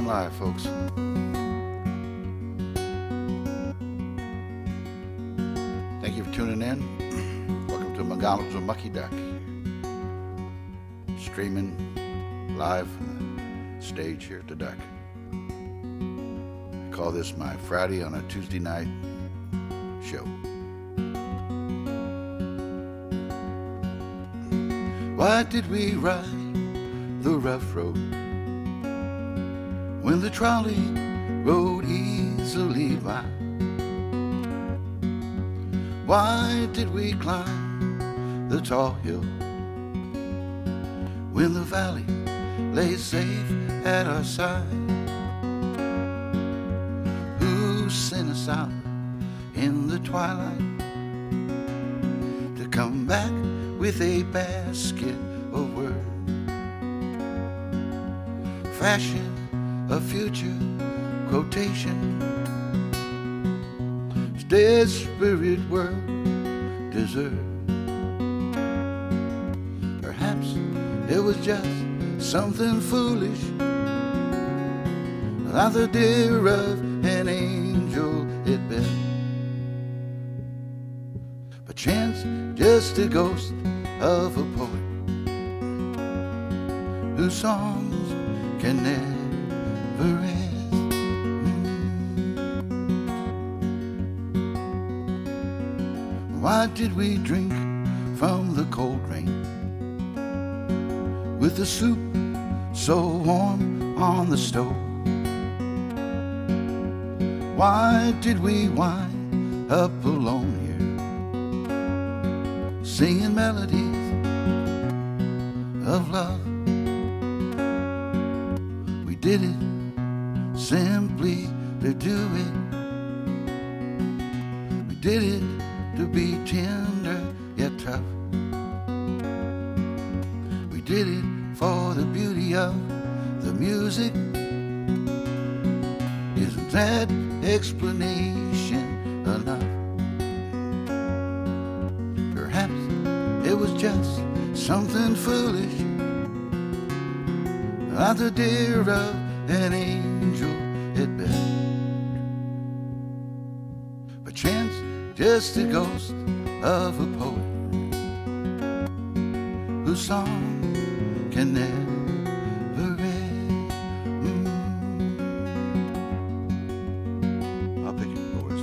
live, folks. Thank you for tuning in. Welcome to McGonigel Mucky Duck. Streaming live from the stage here at the Duck. I call this my Friday on a Tuesday night show. Why did we ride the rough road when the trolley rode easily by? Why did we climb the tall hill when the valley lay safe at our side? Who sent us out in the twilight to come back with a basket of words, fashion a future quotation? Desperate world deserve. Perhaps it was just something foolish, like the deer of an angel it bet. But chance just a ghost of a poet whose songs can never rest. Why did we drink from the cold rain with the soup so warm on the stove? Why did we wind up alone here, singing melodies of love? We did it simply to do it. We did it to be tender yet tough. We did it for the beauty of the music. Isn't that explanation enough? Perhaps it was just something foolish, like the deer of an angel it bet. But chance just a ghost of a poet whose song can never end. I'll pick it, boys.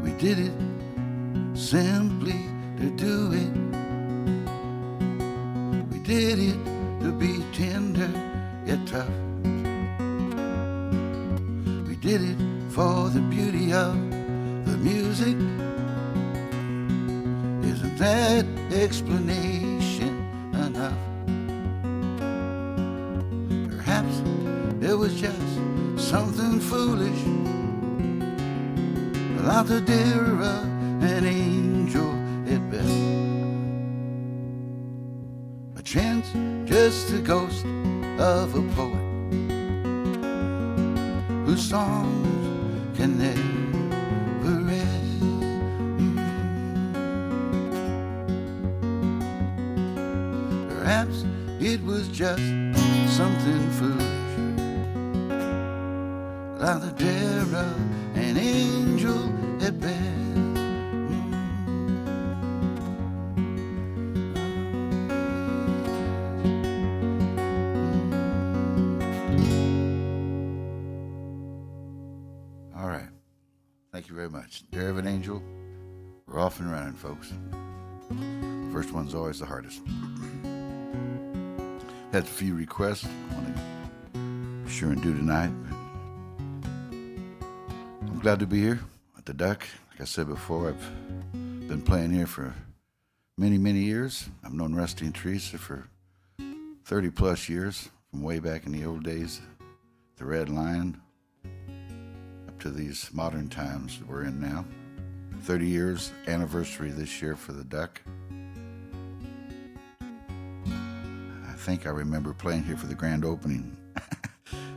We did it simply to do it. Did it to be tender yet tough. We did it for the beauty of the music. Isn't that explanation enough? Perhaps it was just something foolish, like the deer of an angel it bet. Chance just a ghost of a poet whose songs can never rest. Perhaps it was just something foolish, like the deer of an angel at best. Thank you very much. Dare of an Angel. We're off and running, folks. First one's always the hardest. Had a few requests I want to be sure and do tonight. I'm glad to be here at the Duck. Like I said before, I've been playing here for many, many years. I've known Rusty and Teresa for 30 plus years, from way back in the old days, the Red Lion, to these modern times we're in now. 30 years anniversary this year for the Duck. I think I remember playing here for the grand opening.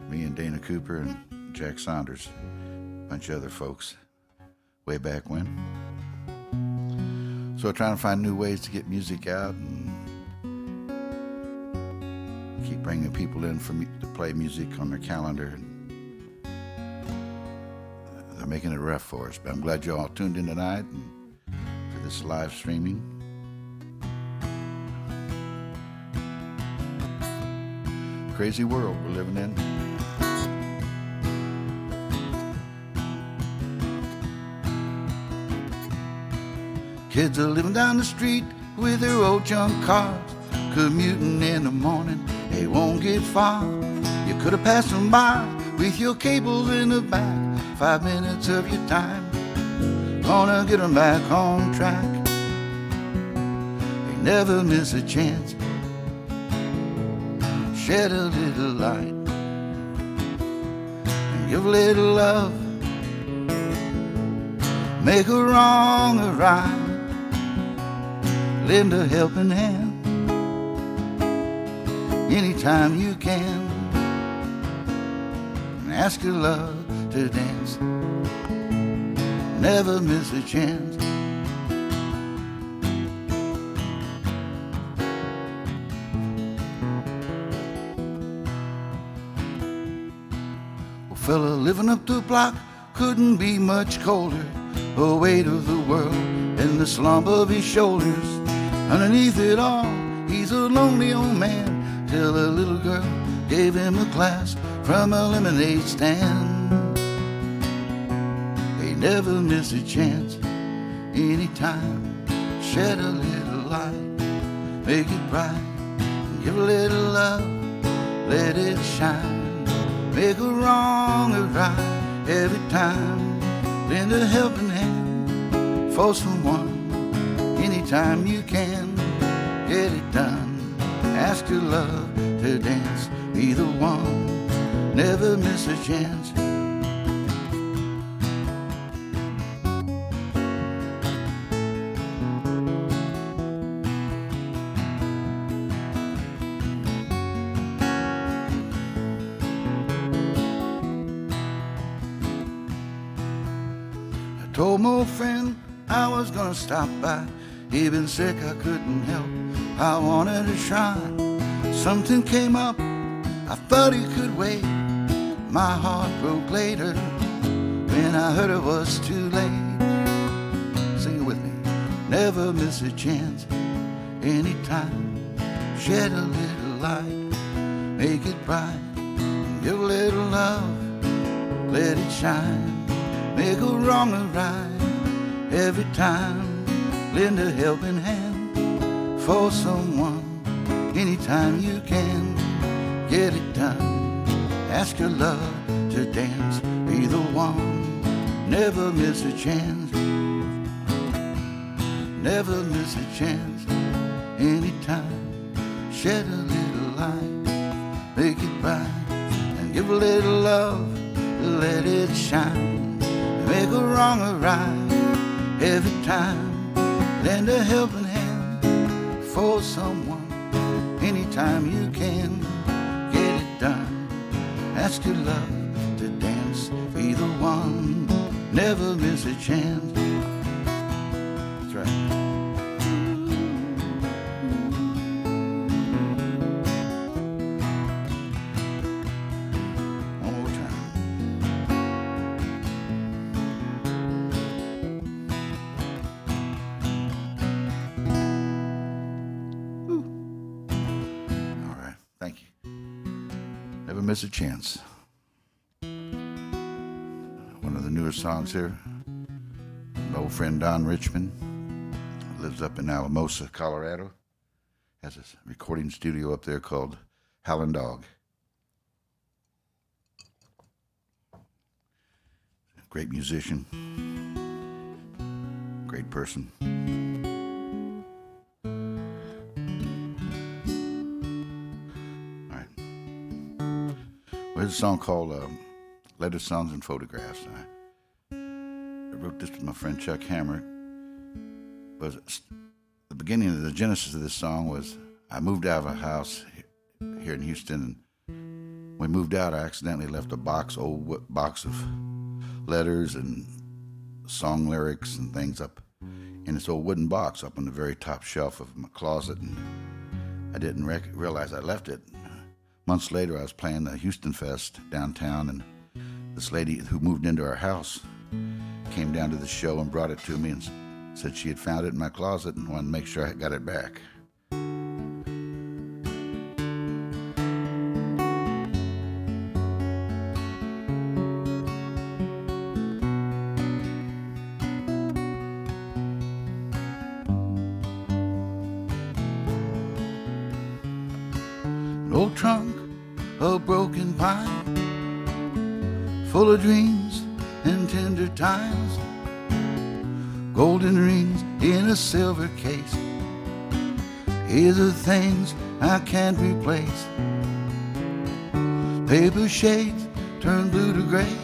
Me and Dana Cooper and Jack Saunders, a bunch of other folks. way back when. So trying to find new ways to get music out and keep bringing people in for me to play music on their calendar. They're making it rough for us, but I'm glad you all tuned in tonight and for this live streaming. Crazy world we're living in. Kids are living down the street with their old junk cars, commuting in the morning, they won't get far. You could have passed them by with your cables in the back, 5 minutes of your time, gonna get them back on track. They never miss a chance, shed a little light, and give a little love, make a wrong a right, lend a helping hand anytime you can, and ask your love to dance, never miss a chance. Well, fella living up the block couldn't be much colder, the weight of the world and the slump of his shoulders. Underneath it all, he's a lonely old man, till a little girl gave him a glass from a lemonade stand. They never miss a chance, anytime, shed a little light, make it bright, give a little love, let it shine, make a wrong a right, every time, lend a helping hand for someone, anytime you can, get it done, ask your love to dance, be the one, never miss a chance. I told my old friend I was gonna stop by, he'd been sick, I couldn't help, I wanted to try. Something came up, I thought he could wait, my heart broke later, when I heard it was too late. Sing it with me. Never miss a chance, anytime, shed a little light, make it bright, give a little love, let it shine, make a wrong a right, every time, lend a helping hand for someone, anytime you can, get it done, ask your love to dance, be the one, never miss a chance, never miss a chance, anytime, shed a little light, make it bright, and give a little love, let it shine, make a wrong a right, every time, lend a helping hand for someone, anytime you can, get it done, ask your love to dance, be the one, never miss a chance. That's right. One more time. All right, thank you. Never miss a chance. One of the newer songs here. My old friend Don Richmond lives up in Alamosa, Colorado. Has a recording studio up there called Howlin' Dog. Great musician. Great person. All right. Well, there's a song called Letters, Songs, and Photographs. I wrote this with my friend Chuck Hammer. But the beginning of the genesis of this song was I moved out of a house here in Houston, and when we moved out, I accidentally left a old box of letters and song lyrics and things up in this old wooden box up on the very top shelf of my closet, and I didn't realize I left it. Months later, I was playing the Houston Fest downtown, and this lady who moved into our house came down to the show and brought it to me and said she had found it in my closet and wanted to make sure I got it back. An old trunk of broken pine, full of dreams and tender times, golden rings in a silver case. Here's the things I can't replace. Paper shades turn blue to gray,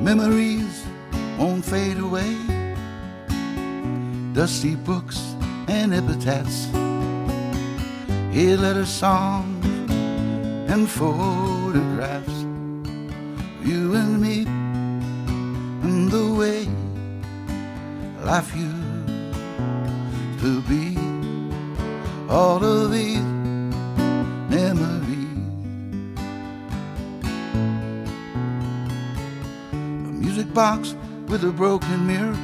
memories won't fade away. Dusty books and epitaphs, here letter songs and photographs. You and me and the way life used to be. All of these memories. A music box with a broken mirror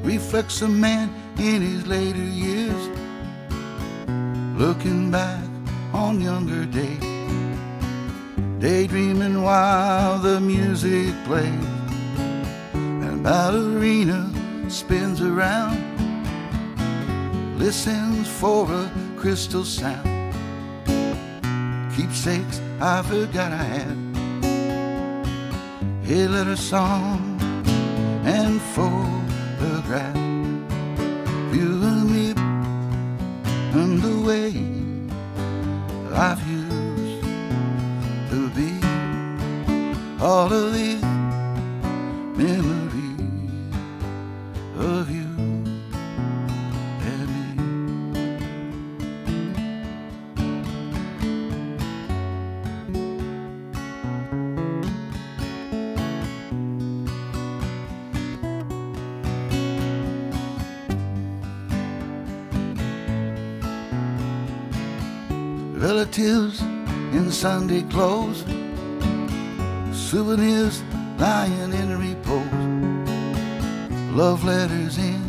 reflects a man in his later years, looking back on younger days, daydreaming while the music plays, and ballerina spins around, listens for a crystal sound. Keepsakes I forgot I had, here letter song and photograph. You and me and the way life used to be. All of these memories of you and me. Relatives in Sunday clothes, souvenirs lying in repose, love letters in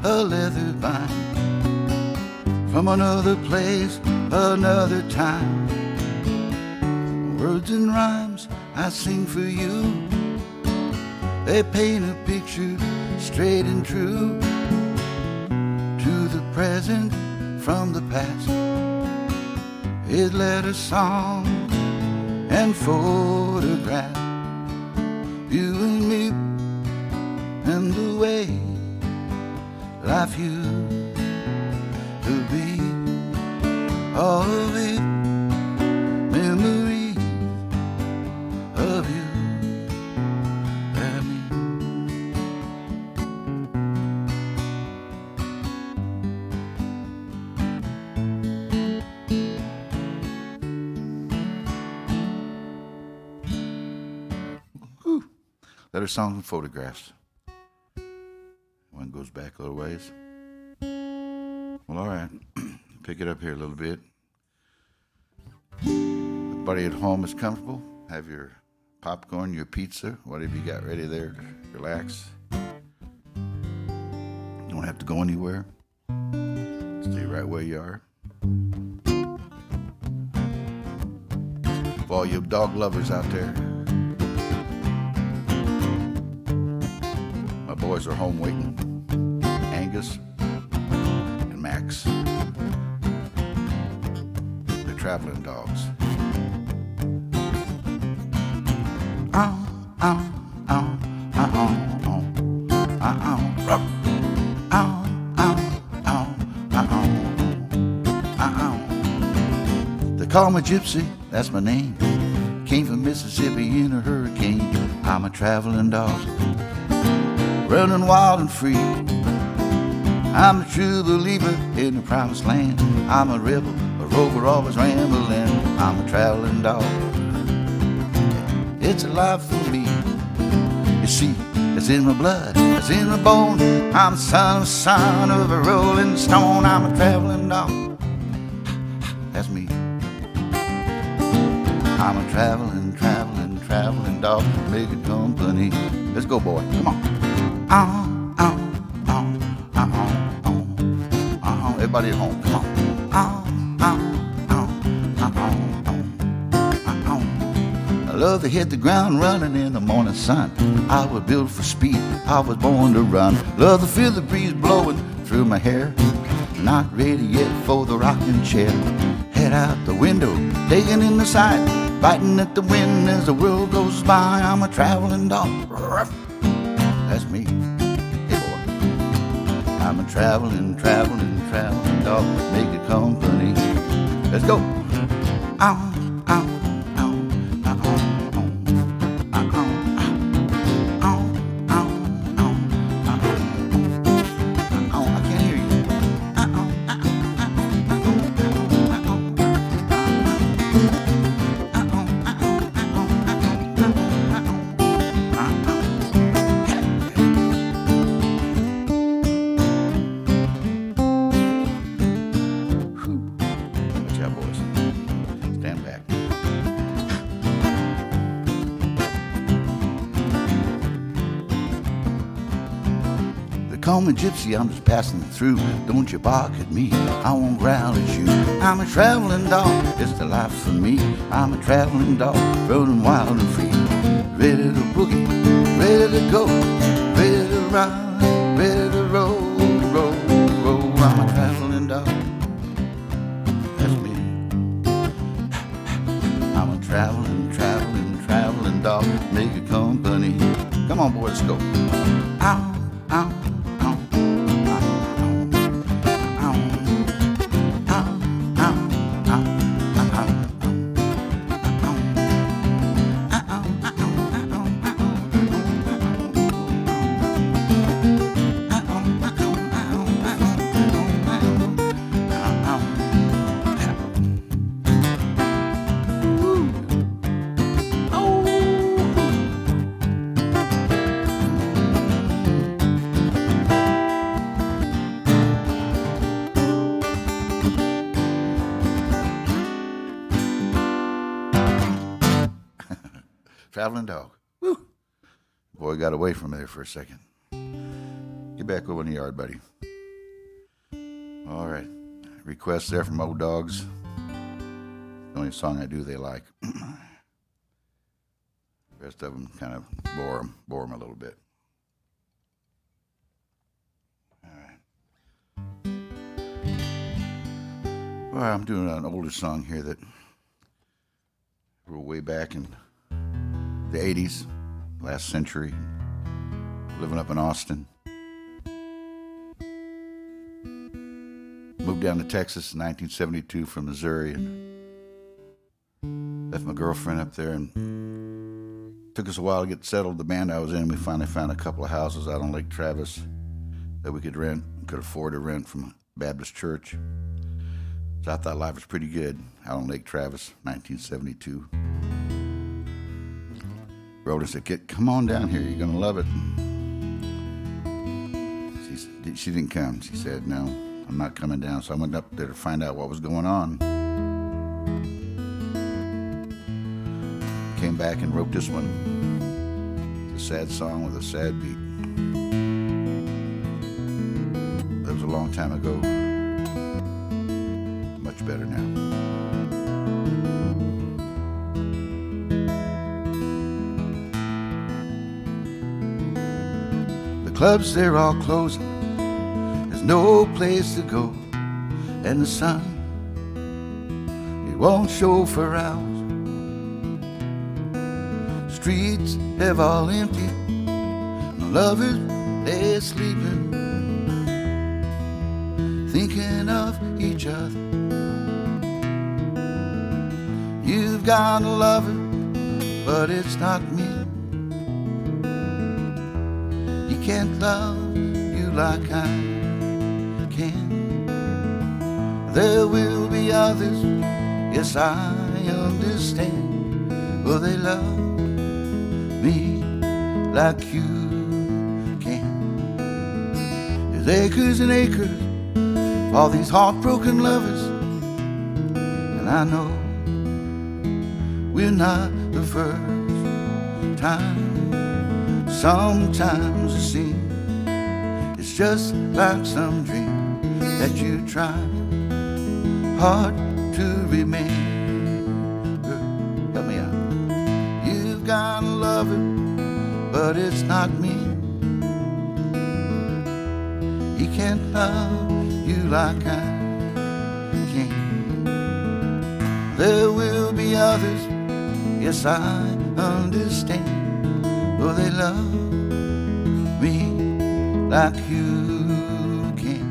a leather bind, from another place, another time. Words and rhymes I sing for you, they paint a picture straight and true, to the present from the past. His letter song and photograph. You and me and the way life used to be. All of it memories of you and me. Letter songs and photographs. One goes back a little ways. Well, all right. Pick it up here a little bit. Everybody at home is comfortable. Have your popcorn, your pizza, whatever you got ready there to relax. You don't have to go anywhere. Stay right where you are. For all you dog lovers out there, my boys are home waiting. Angus and Max. They're traveling dogs. They call me Gypsy, that's my name. Came from Mississippi in a hurricane. I'm a traveling dog, running wild and free. I'm a true believer in the promised land. I'm a rebel, a rover, always rambling. I'm a traveling dog. It's a life for me. see, it's in my blood, it's in my bone. I'm the son of a rolling stone. I'm a traveling dog. That's me. I'm a traveling dog. Make it company. Let's go, boy. Come on. Everybody at home, come on. I love to hit the ground running in the morning sun. I was built for speed, I was born to run. Love to feel the breeze blowing through my hair. Not ready yet for the rocking chair. Head out the window, taking in the sight, biting at the wind as the world goes by. I'm a traveling dog. That's me. Hey, boy. I'm a traveling dog. Make it company. Let's go. Call me gypsy, I'm just passing through. Don't you bark at me, I won't growl at you. I'm a traveling dog, it's the life for me. I'm a traveling dog, running wild and free. Ready to boogie, ready to go, ready to ride, ready to roll. I'm a traveling dog, that's me. I'm a traveling dog, make a company. Come on, boy, let's go. Ow, ow. Traveling dog. Woo. Boy, got away from me there for a second. Get back over in the yard, buddy. All right. Requests there from old dogs. The only song I do they like. The rest of them kind of bore them a little bit. All right. All right, I'm doing an older song here that grew way back in the 80s, last century, living up in Austin. Moved down to Texas in 1972 from Missouri and left my girlfriend up there, and took us a while to get settled. The band I was in, we finally found a couple of houses out on Lake Travis that we could afford to rent from a Baptist church. So I thought life was pretty good out on Lake Travis, 1972. Wrote us a kid, come on down here, you're gonna love it. She didn't come. She said, no, I'm not coming down. So I went up there to find out what was going on. Came back and wrote this one. It's a sad song with a sad beat. That was a long time ago. Much better now. Clubs, they're all closing. There's no place to go. And the sun, it won't show for hours. Streets have all emptied. The lovers, they're sleeping, thinking of each other. You've got a lover, but it's not me. Can't love you like I can. There will be others, yes I understand. Will they love me like you can. There's acres and acres, all these heartbroken lovers, and I know we're not the first time. Sometimes it seems it's just like some dream that you try hard to remember. Help me out. You've got a lover, but it's not me. He can't love you like I can. There will be others, yes, I understand. Oh, they love me like you can.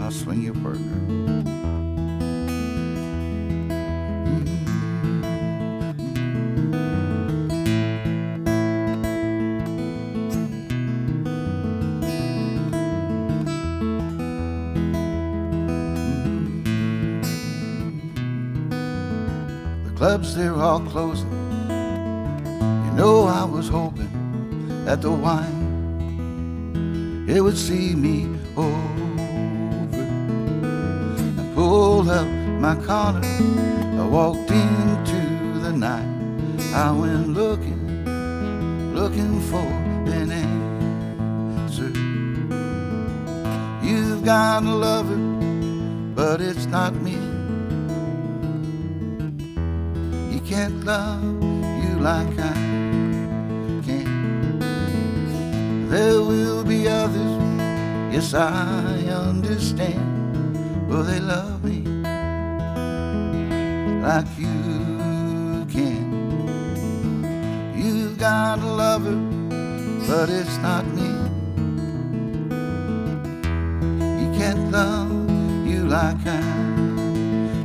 I'll swing your partner. Clubs, they're all closing. You know, I was hoping that the wine, it would see me over. I pulled up my collar, I walked into the night. I went looking for an answer. You've got a lover, but it's not me. Can't love you like I can. There will be others, yes, I understand. Will they love me like you can? You've got a lover, but it's not me. He can't love you like I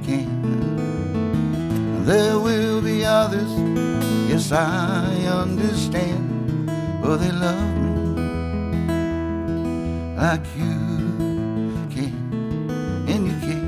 can. There will be others, yes, I understand. Oh, they love me like you can, and you can.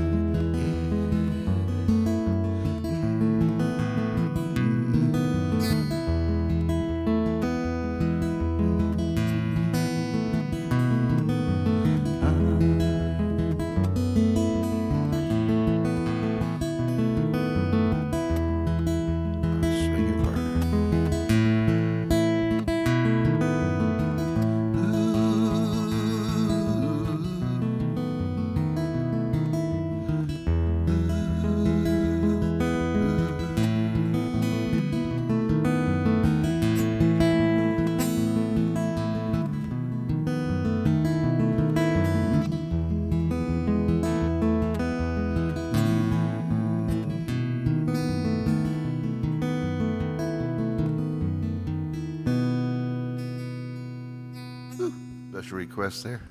Special request there.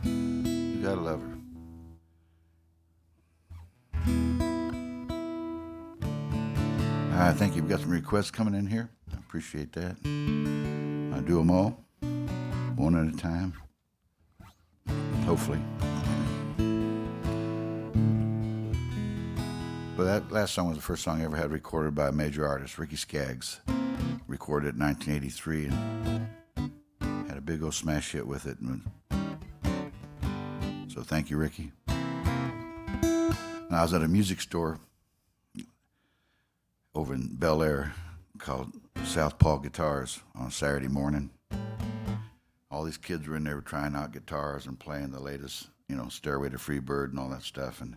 You gotta love her. All right, thank you. We've got some requests coming in here. I appreciate that. I do them all, one at a time. Hopefully. But that last song was the first song I ever had recorded by a major artist, Ricky Skaggs. Recorded it in 1983 and had a big old smash hit with it. So thank you, Ricky. And I was at a music store over in Bel Air called Southpaw Guitars on a Saturday morning. All these kids were in there trying out guitars and playing the latest, Stairway to Freebird and all that stuff. And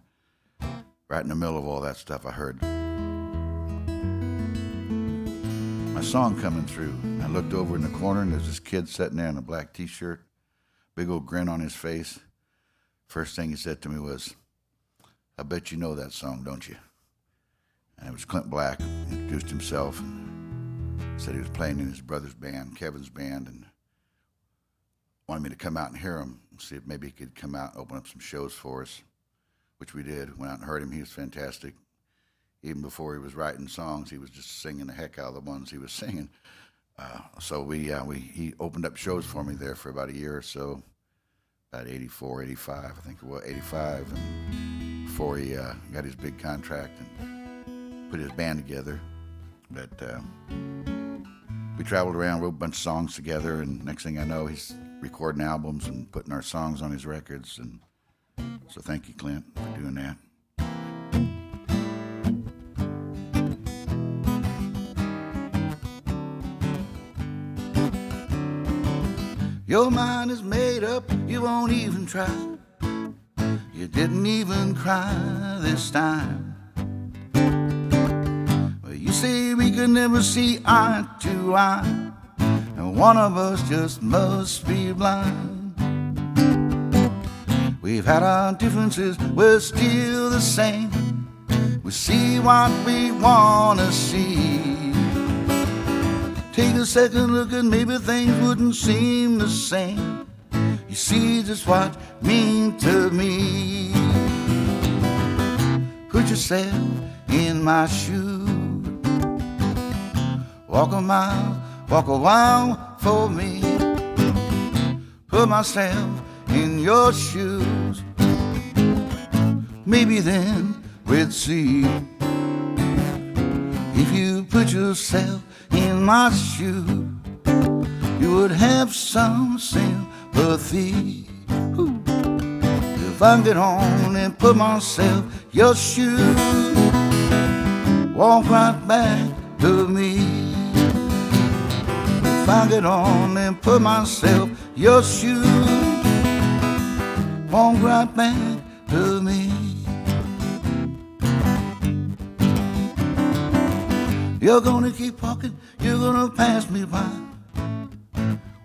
right in the middle of all that stuff, I heard my song coming through. I looked over in the corner, and there's this kid sitting there in a black T-shirt, big old grin on his face. First thing he said to me was, "I bet you know that song, don't you?" And it was Clint Black. He introduced himself and said he was playing in his brother's band, Kevin's band, and wanted me to come out and hear him, see if maybe he could come out and open up some shows for us, which we did. Went out and heard him. He was fantastic. Even before he was writing songs, he was just singing the heck out of the ones he was singing. So he opened up shows for me there for about a year or so, about 84, 85, I think it was 85, and before he got his big contract. And put his band together. But we traveled around, wrote a bunch of songs together, and next thing I know, he's recording albums and putting our songs on his records. And so thank you, Clint, for doing that. Your mind is made up, you won't even try. You didn't even cry this time. Well, you say we could never see eye to eye, and one of us just must be blind. We've had our differences, we're still the same. We see what we want to see. Take a second look and maybe things wouldn't seem the same. You see just what mean to me. Put yourself in my shoes. Walk a mile, walk a while for me. Put myself in your shoes. Maybe then we'd see. If you put yourself in my shoe, you would have some sympathy. Ooh. If I get on and put myself in your shoe, walk right back to me. If I get on and put myself in your shoe, walk right back to me. You're gonna keep walking, you're gonna pass me by.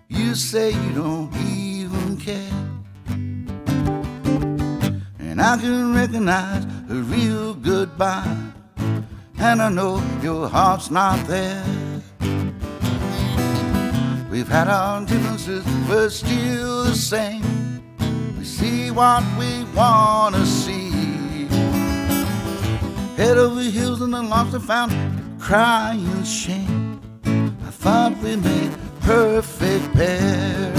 You say you don't even care, and I can recognize a real goodbye, and I know your heart's not there. We've had our differences, we're still the same. We see what we wanna see. Head over heels and the lost and found, crying shame. I thought we made perfect pair.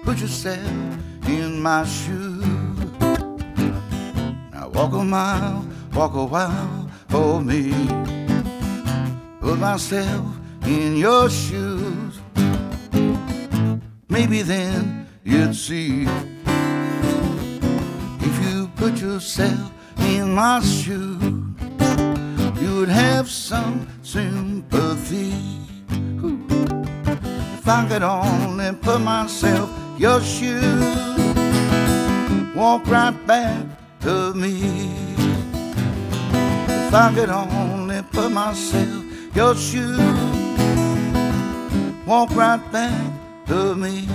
Put yourself in my shoes. Now walk a mile, walk a while for me. Put myself in your shoes. Maybe then you'd see. If you put yourself in my shoes, you would have some sympathy. Ooh. If I get on and put myself in your shoes, walk right back to me. If I get on and put myself in your shoes, walk right back to me.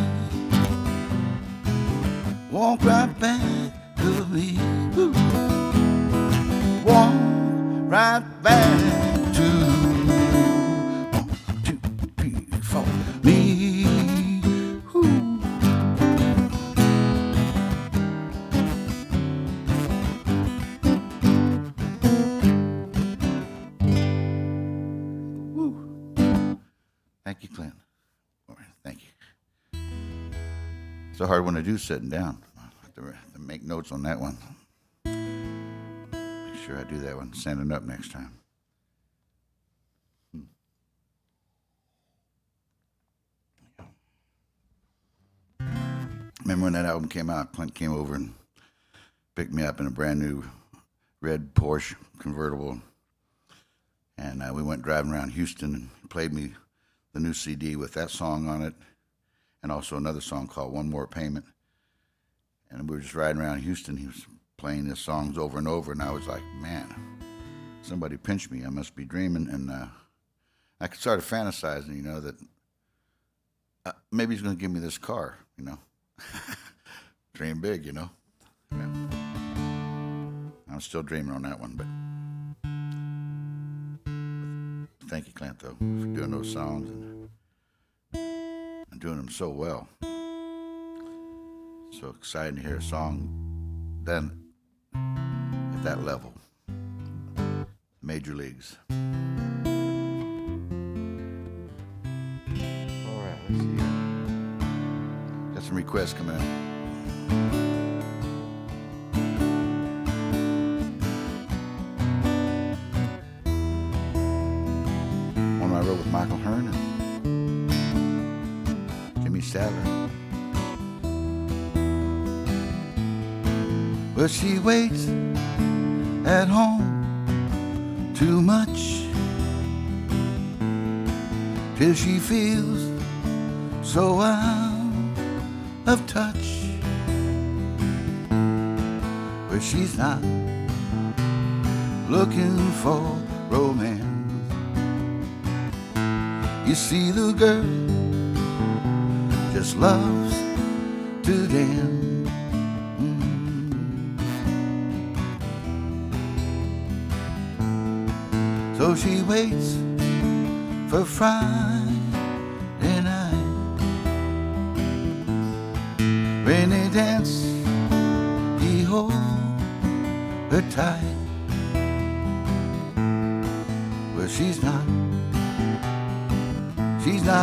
Walk right back to me. Ooh. Walk right back to 1, 2, 3, 4 me. Ooh. Ooh. Thank you, Clint. Thank you. It's a hard one to do sitting down. I have to make notes on that one. Sure I do that one. Standing up next time. Remember when that album came out, Clint came over and picked me up in a brand new red Porsche convertible, and we went driving around Houston and he played me the new CD with that song on it and also another song called One More Payment. And we were just riding around Houston. He was playing his songs over and over, and I was like, man, somebody pinched me. I must be dreaming. And I started fantasizing, you know, that maybe he's going to give me this car, you know. Dream big, you know. Yeah. I'm still dreaming on that one, but thank you, Clint, though, for doing those songs and doing them so well. So excited to hear a song done at that level. Major leagues. All right, let's see here. Got some requests coming in. I wrote with Michael Hearn and Jimmy Sadler. But she waits at home too much till she feels so out of touch. But she's not looking for romance. You see, the girl just loves to dance. So she waits for Friday night, when they dance, he holds her tight. But she's not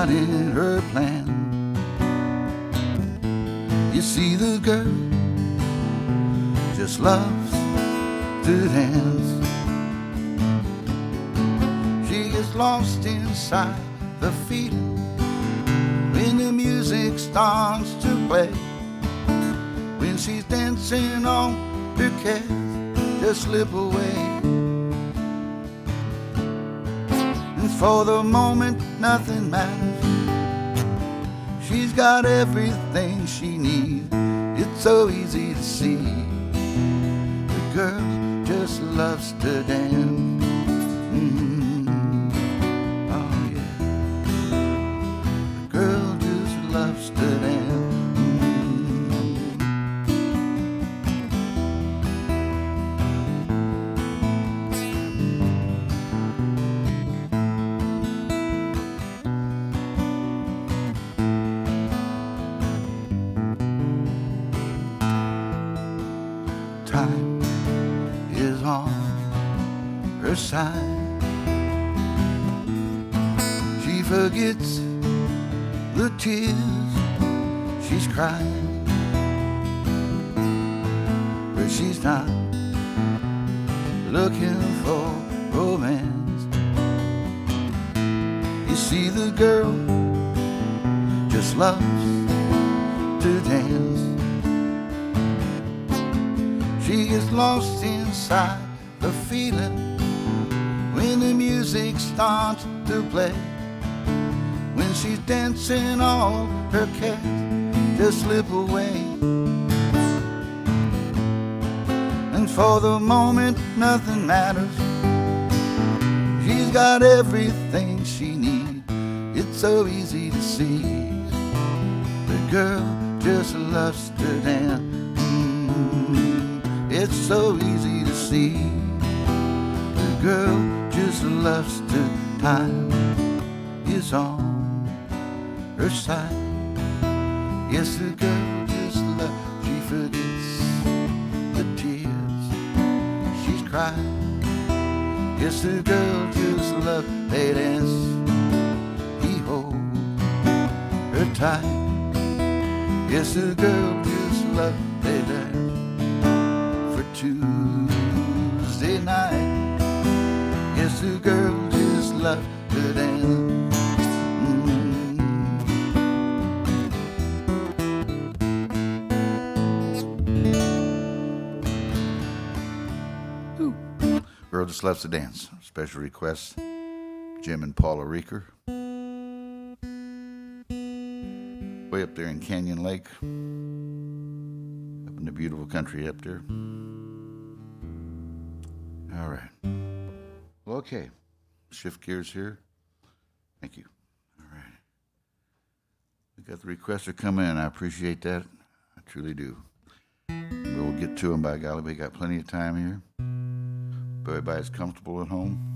in her plan. You see, the girl just loves to dance. She gets lost inside the feeling when the music starts to play. When she's dancing on her cares just slip away. And for the moment nothing matters. She's got everything she needs. It's so easy to see. The girl just loves to dance. Oh yeah. The girl just loves to dance. Time is on her side. She forgets the tears she's crying, but she's not looking for romance. You see, the girl just loves to dance. She gets lost inside the feeling when the music starts to play. When she's dancing, all her cares just slip away. And for the moment nothing matters. She's got everything she needs. It's so easy to see. The girl just loves to dance. It's so easy to see. The girl just loves to. Time is on her side. Yes, the girl just loves. She forgets the tears she's crying. Yes, the girl just loves. They dance. He holds her tight. Yes, the girl just loves. They dance. Tuesday night. Yes, the girl just loves to dance. Girl just loves to dance. Special request, Jim and Paula Reeker. Way up there in Canyon Lake. Up in the beautiful country up there. All right. Well, okay. Shift gears here. Thank you. All right. We got the requester coming in. I appreciate that. I truly do. We'll get to them, by golly. We got plenty of time here. But everybody's comfortable at home.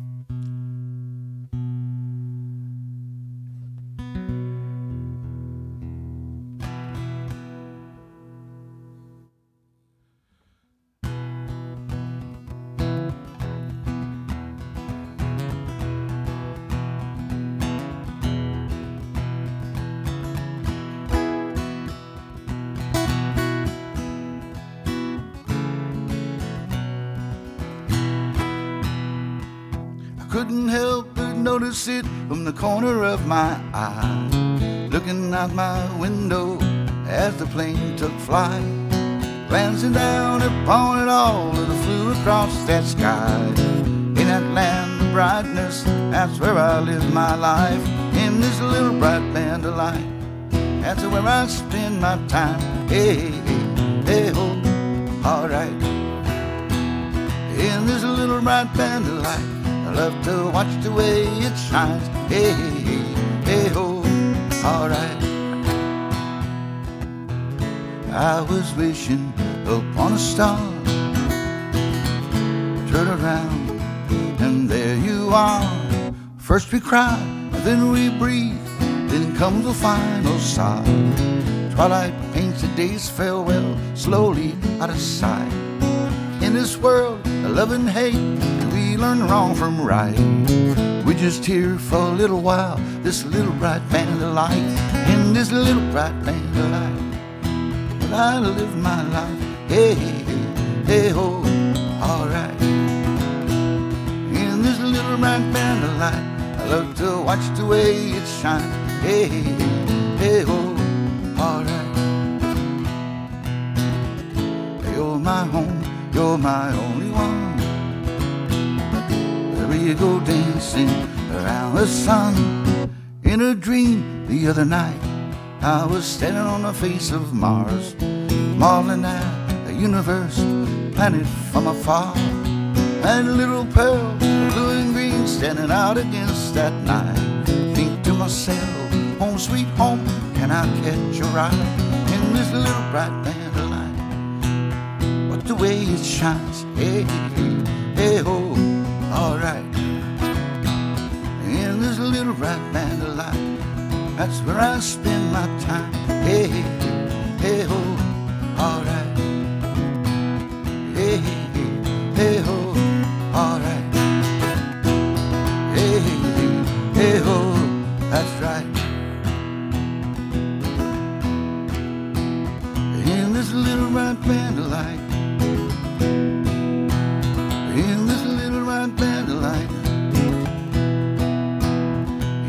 Couldn't help but notice it from the corner of my eye, looking out my window as the plane took flight, glancing down upon it all as it flew across that sky. In that land of brightness, that's where I live my life, in this little bright band of light. That's where I spend my time. Hey, hey, hey, ho, alright. In this little bright band of light, I love to watch the way it shines. Hey, hey, hey, ho, alright. I was wishing upon a star, turn around, and there you are. First we cry, then we breathe, then comes the final sigh. Twilight paints the day's farewell, slowly out of sight. In this world of love and hate, we learn wrong from right. We just here for a little while, this little bright band of light. In this little bright band of light, I live my life. Hey, hey, hey, ho, alright. In this little bright band of light, I love to watch the way it shines. Hey, hey, hey, ho, alright. You're my home, you're my only one. Wherever you go dancing around the sun. In a dream the other night, I was standing on the face of Mars, marveling at a universe, planet from afar. And a little pearl, blue and green, standing out against that night. Think to myself, home sweet home, can I catch a ride in this little bright band of light? What the way it shines, hey, hey, hey, ho, alright. In this little bright band of light, that's where I spend my time. Hey, hey, hey, ho, alright. Hey, hey, hey, ho, alright. Hey, hey, hey, ho, that's right. In this little bright band of light, in this little bright band of light,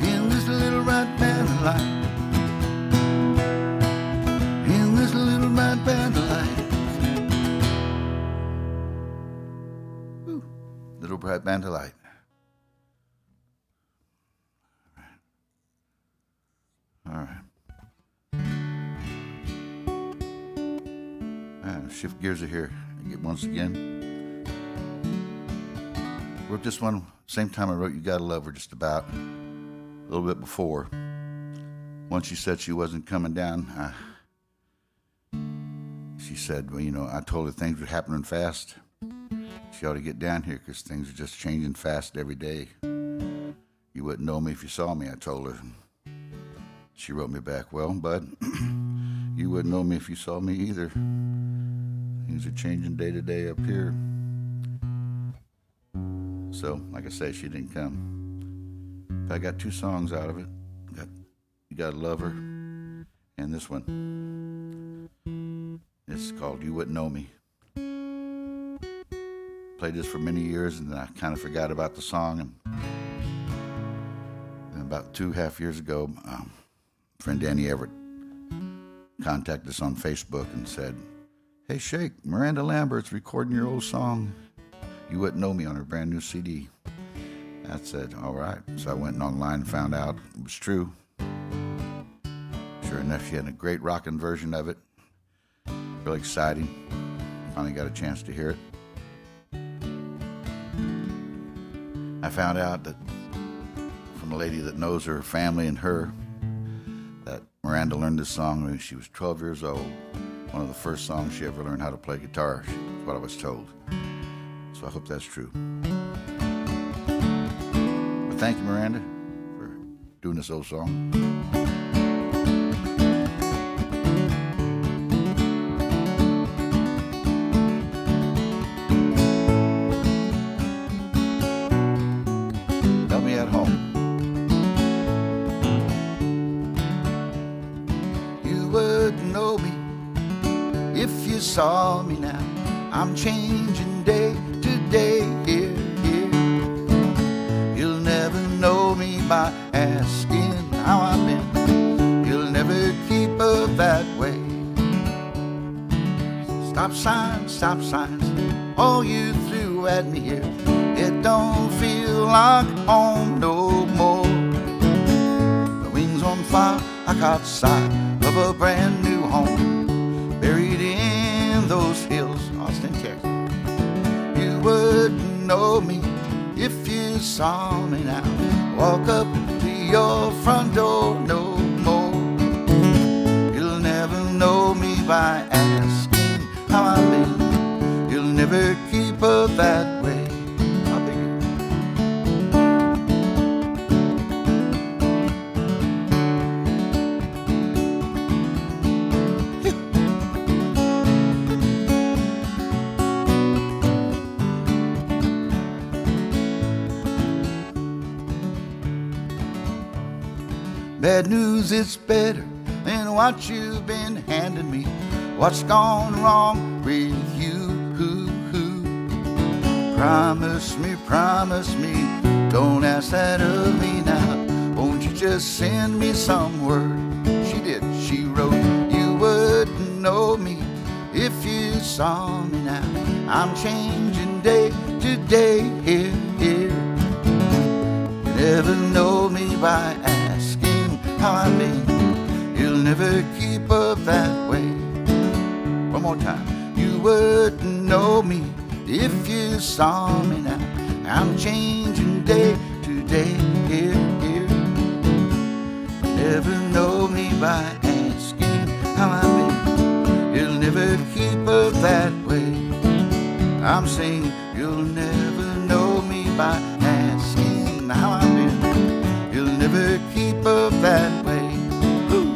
in this little bright band of light, in this little bright band of light. Woo. Little bright band of light. All right. Shift gears here once again. Wrote this one same time I wrote You Gotta Love Her, just about a little bit before. Once she said she wasn't coming down, she said, well, you know, I told her things were happening fast. She ought to get down here because things are just changing fast every day. You wouldn't know me if you saw me, I told her. She wrote me back, well, bud, you wouldn't know me if you saw me either. Things are changing day to day up here. So, like I say, she didn't come. But I got two songs out of it. You Gotta Love Her, and this one. It's called You Wouldn't Know Me. Played this for many years, and then I kind of forgot about the song. And about 2.5 years ago, friend Danny Everett contacted us on Facebook and said, hey, Shake, Miranda Lambert's recording your old song, You Wouldn't Know Me, on her brand new CD. I said, all right. So I went online and found out it was true. Sure enough, she had a great rockin' version of it. Really exciting. Finally got a chance to hear it. I found out that from a lady that knows her family and her, that Miranda learned this song when she was 12 years old. One of the first songs she ever learned how to play guitar, is what I was told. So I hope that's true. But thank you, Miranda, for doing this old song. Help me at home. You wouldn't know me if you saw me now. I'm changing day to day, here. You'll never know by asking how I've been. You'll never keep her that way. Stop signs, all you threw at me here. It don't feel like home no more. The wings on fire, I caught sight of a brand new home, buried in those hills, Austin, Texas. You wouldn't know me if you saw me now. Walk up to your front door no more. You'll never know me by asking how I've been. You'll never keep her that way. Bad news, it's better than what you've been handing me. What's gone wrong with you? Promise me, don't ask that of me now. Won't you just send me some word? She did, she wrote, you wouldn't know me if you saw me now. I'm changing day to day, here. You never know me by asking how I've been. You'll never keep her that way. One more time. You wouldn't know me if you saw me now. I'm changing day to day, here. You never know me by asking how I've been. You'll never keep her that way. I'm saying you'll never know me by asking how I've been. You'll never keep her that way. Ooh.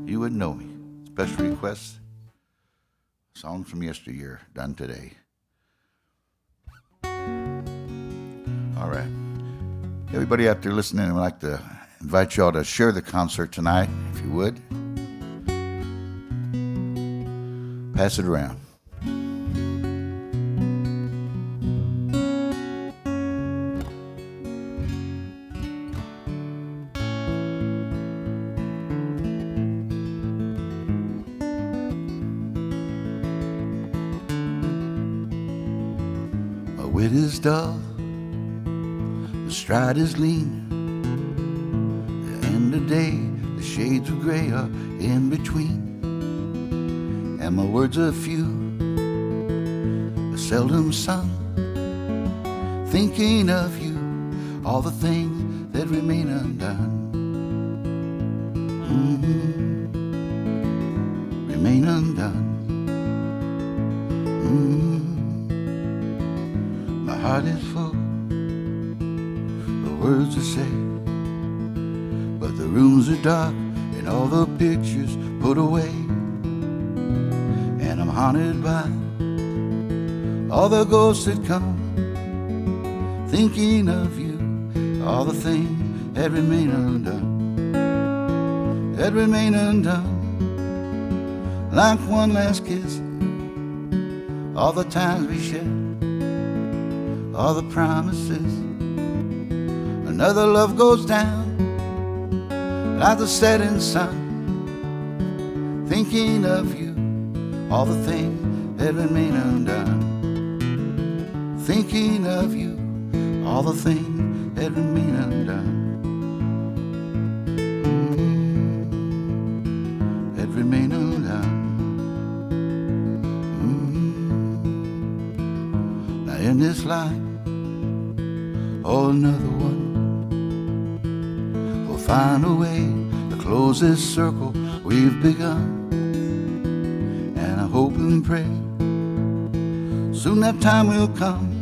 You would know me. Special request. Song from yesteryear, done today. All right. Everybody out there listening, I'd like to invite y'all to share the concert tonight, if you would. Pass it around. My wit is dull, my stride is lean. The end of day, the shades of gray are in between. And my words are few, are seldom sung. Thinking of you, all the things that remain undone. Remain undone. My heart is full of words to say, but the rooms are dark and all the pictures put away. And I'm haunted by all the ghosts that come, thinking of you, all the things that remain undone, that remain undone. Like one last kiss, all the times we shared, all the promises. Another love goes down like the setting sun, thinking of you, all the things that remain undone. Thinking of you, all the things that remain undone. That remain undone. Now in this life, or another one, we'll find a way to close this circle we've begun. And I hope and pray soon that time will come.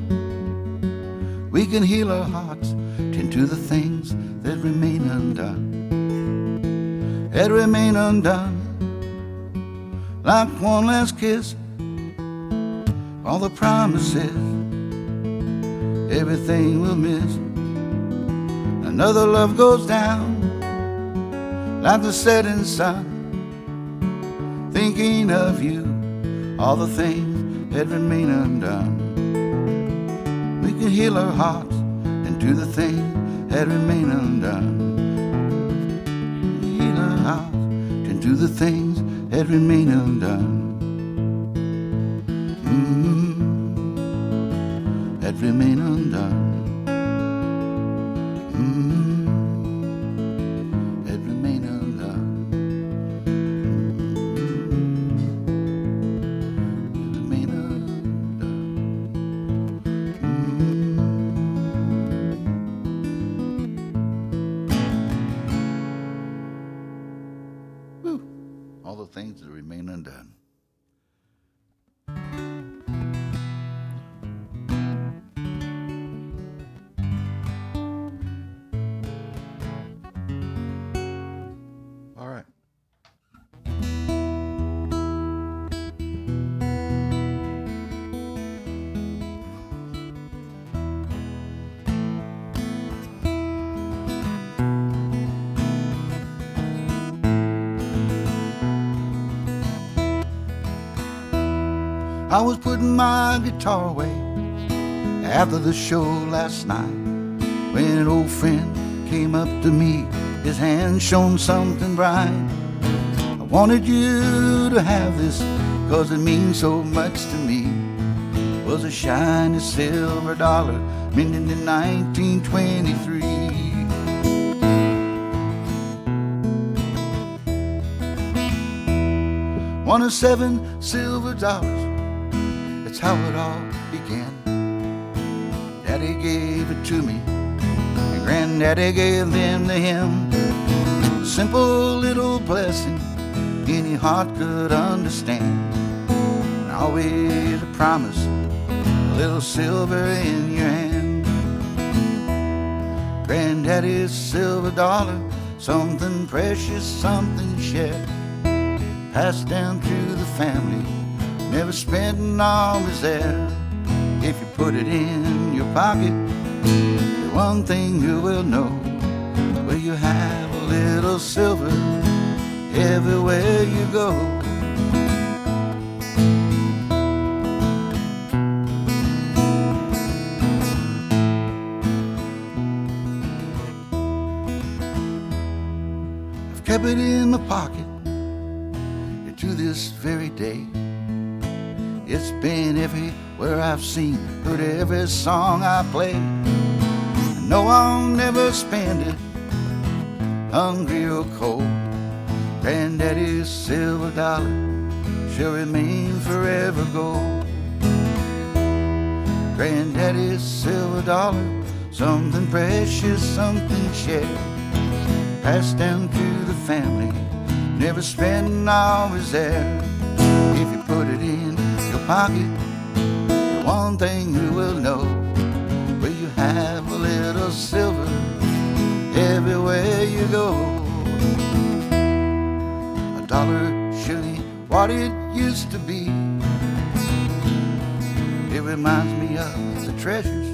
We can heal our hearts, tend to the things that remain undone, that remain undone. Like one last kiss, all the promises, everything we'll miss. Another love goes down like the setting sun, thinking of you, all the things that remain undone. We can heal our hearts and do the things that remain undone. Heal our hearts and do the things that remain undone. That remain undone. That remain undone. That remain undone. Woo. All the things that remain undone. All right. I was putting my guitar away after the show last night when an old friend came up to me, his hand shone something bright. I wanted you to have this, 'cause it means so much to me. It was a shiny silver dollar, minted in 1923. One of 7 silver dollars, that's how it all began. Daddy gave it to me, and Granddaddy gave them to him. Simple little blessing any heart could understand. And always a promise, a little silver in your hand. Granddaddy's silver dollar, something precious, something shared, passed down through the family, never spent and always there. If you put it in your pocket, the one thing you will know, where you have a little silver everywhere you go. I've kept it in my pocket to this very day. It's been everywhere I've seen, heard every song I play. I know I'll never spend it hungry or cold. Granddaddy's silver dollar shall remain forever gold. Granddaddy's silver dollar, something precious, something shared, passed down through the family, never spent and always there. If you put it in your pocket, the one thing you will know, where you have a little silver everywhere you go. A dollar sure ain't what it used to be. It reminds me of the treasures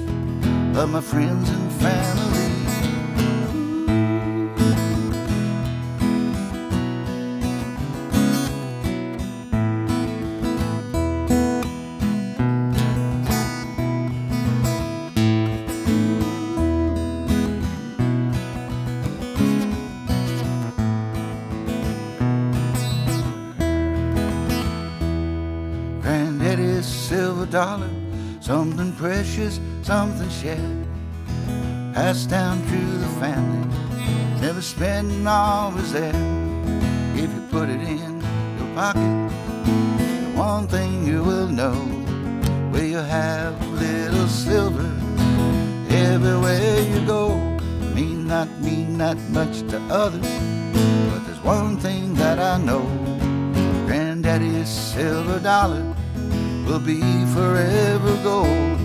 of my friends and family. Granddaddy's silver dollar, something precious, something shared, passed down through the family, never spent and always there. If you put it in your pocket, the one thing you will know, where you have little silver everywhere you go. Mean not much to others, but there's one thing that I know. Granddaddy's silver dollar will be forever gold.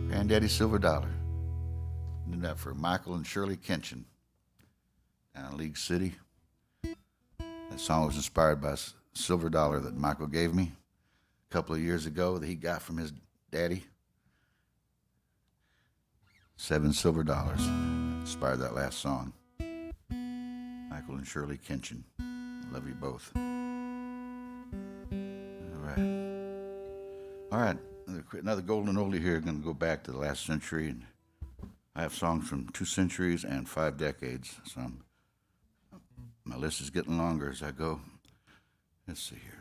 Granddaddy's silver dollar. Did that for Michael and Shirley Kenshin down in League City. That song was inspired by a silver dollar that Michael gave me. a couple of years ago that he got from his daddy. $7 silver inspired that last song. Michael and Shirley Kinchin. I love you both. All right. Another golden oldie here. Going to go back to the last century. And I have songs from 2 centuries and 5 decades. So my list is getting longer as I go. Let's see here.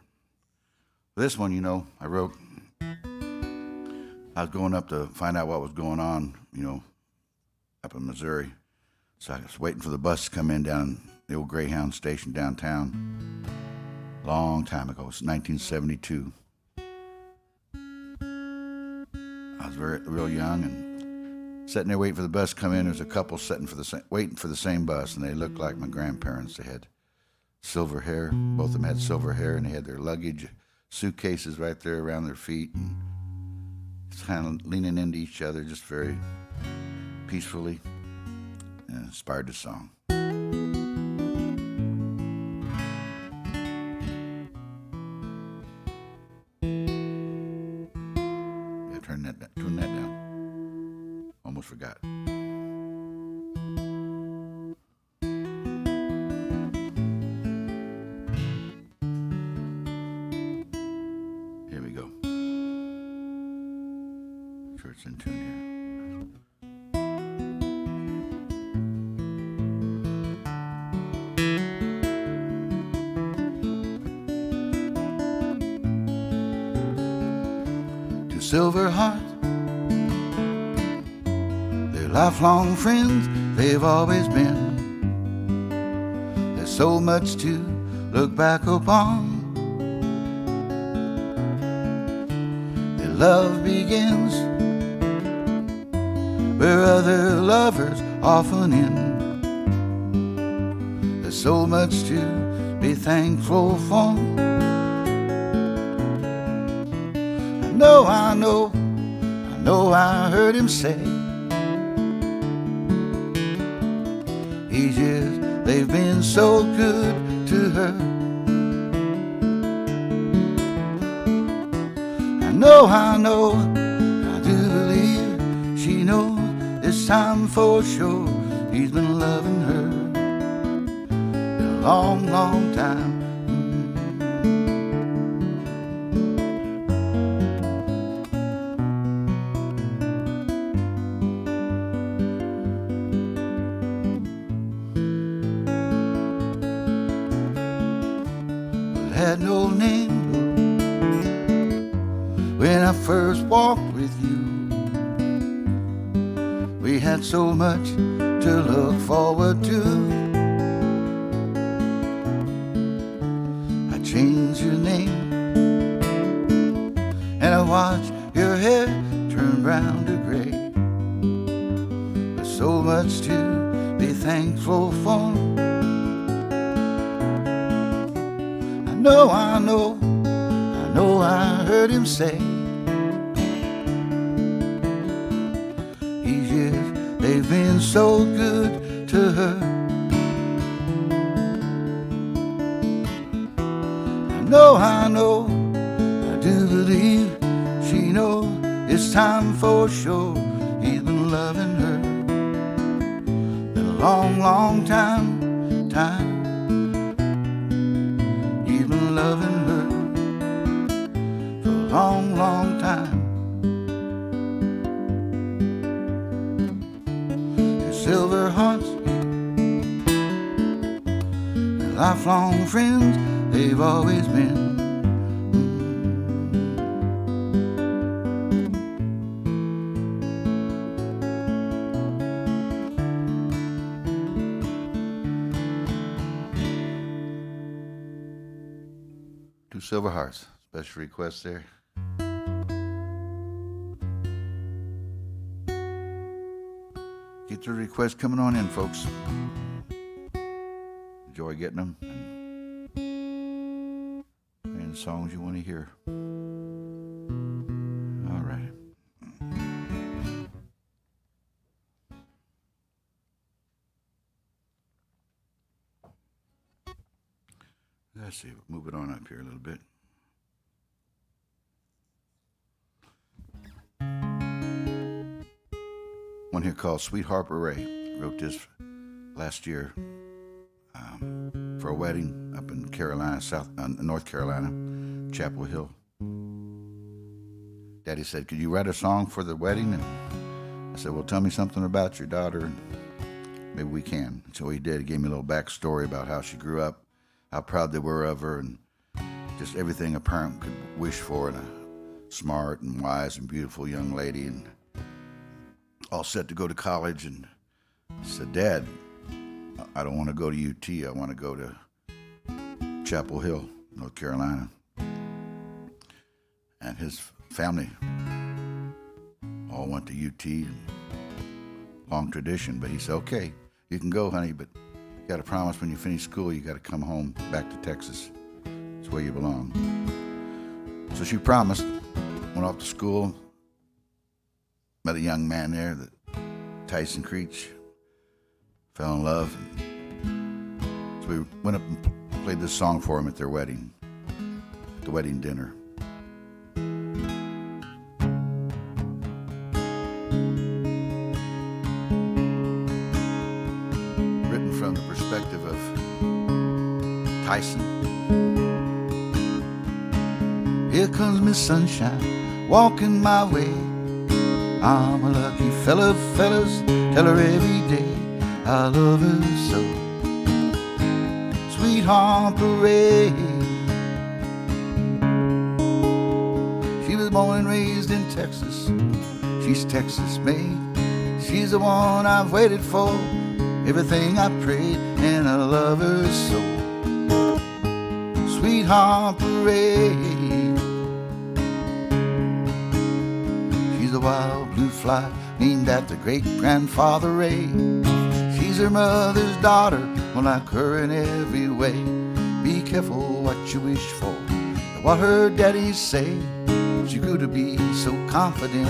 This one, I wrote. I was going up to find out what was going on, up in Missouri. So I was waiting for the bus to come in down the old Greyhound station downtown. Long time ago. It's 1972. I was real young and sitting there waiting for the bus to come in. There's a couple waiting for the same bus, and they looked like my grandparents. They had silver hair. Both of them had silver hair, and they had their luggage, suitcases right there around their feet, and just kind of leaning into each other, just very peacefully, and inspired the song. Yeah, tune that down. Almost forgot. Here we go. Sure it's in tune here. Silver heart, they're lifelong friends, they've always been. There's so much to look back upon. Their love begins where other lovers often end. There's so much to be thankful for. I know, I heard him say these years they've been so good to her. I know, I do believe she knows this time for sure. He's been loving her a long, long time. Had no name when I first walked with you. We had so much to look forward to. I changed your name and I watched your hair turn brown to gray. There's so much to be thankful for. I know, I heard him say these years they've been so good to her. I know, I do believe she knows it's time for sure. He's been loving her been a long, long time. Loving her for a long, long time. Your silver hearts and lifelong friends, they've always been. Silver Hearts, special request there. Get your requests coming on in, folks. Enjoy getting them and playing the songs you want to hear. All right. Let's see, move it on up here a little bit. One here called Sweet Harper Ray. Wrote this last year for a wedding up in North Carolina, Chapel Hill. Daddy said, "Could you write a song for the wedding?" And I said, "Well, tell me something about your daughter, and maybe we can." And so he did. He gave me a little backstory about how she grew up, how proud they were of her, and just everything a parent could wish for in a smart and wise and beautiful young lady, and all set to go to college. And I said, "Dad, I don't want to go to UT. I want to go to Chapel Hill, North Carolina." And his family all went to UT, long tradition. But he said, "Okay, you can go, honey, but you got to promise when you finish school, you got to come home back to Texas. It's where you belong." So she promised, went off to school, met a young man there, Tyson Creech, fell in love. So we went up and played this song for him at their wedding, at the wedding dinner. Written from the perspective of Tyson. Here comes Miss Sunshine, walking my way. I'm a lucky fella, fellas, tell her every day I love her so. Sweet Harper Ray. She was born and raised in Texas. She's Texas made. She's the one I've waited for, everything I prayed, and I love her so. Sweet Harper Ray. She's a wild blue fly named after great-grandfather Ray. She's her mother's daughter, well, like her in every way. Be careful what you wish for, and what her daddies say. She grew to be so confident,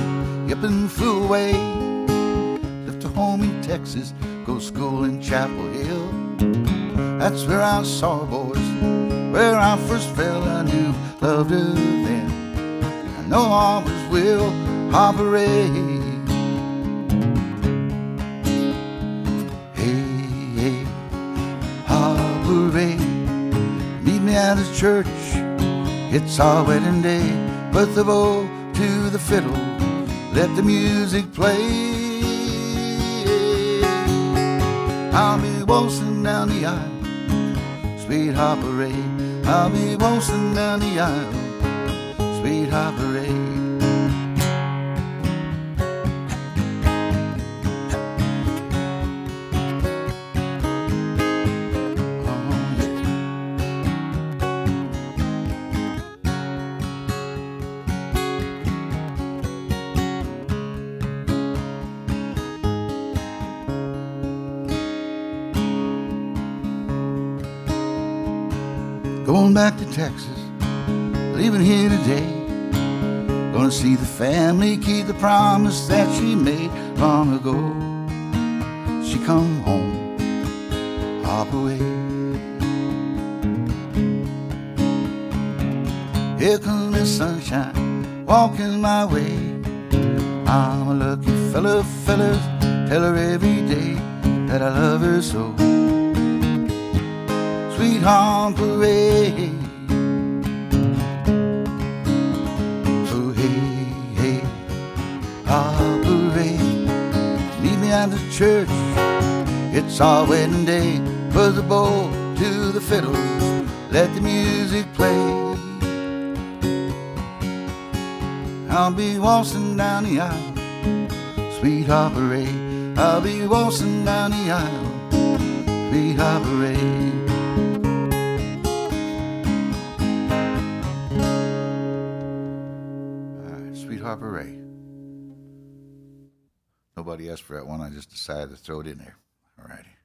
yep, and flew away. Left her home in Texas, go to school in Chapel Hill. That's where I saw her, boys, where I first fell. I knew, loved her then. I know I always will. Harper Ray. Hey, hey, Harper Ray. Meet me at his church, it's our wedding day. Put the bow to the fiddle, let the music play. I'll be waltzing down the aisle, Sweet Harper Ray. I'll be waltzing down the aisle, Sweet Harper Ray. Going back to Texas, leaving here today. Gonna see the family keep the promise that she made long ago. She come home, Harper Ray. Here comes Miss Sunshine, walking my way. I'm a lucky fella, fellas, tell her every day that I love her so. Sweet Harper Ray. So hey, hey, Harper Ray. Meet me at the church, it's our wedding day. Put the bow to the fiddle, let the music play. I'll be waltzing down the aisle, Sweet Harper Ray. I'll be waltzing down the aisle, Sweet Harper Ray. Harper Ray. Nobody asked for that one. I just decided to throw it in there. All righty.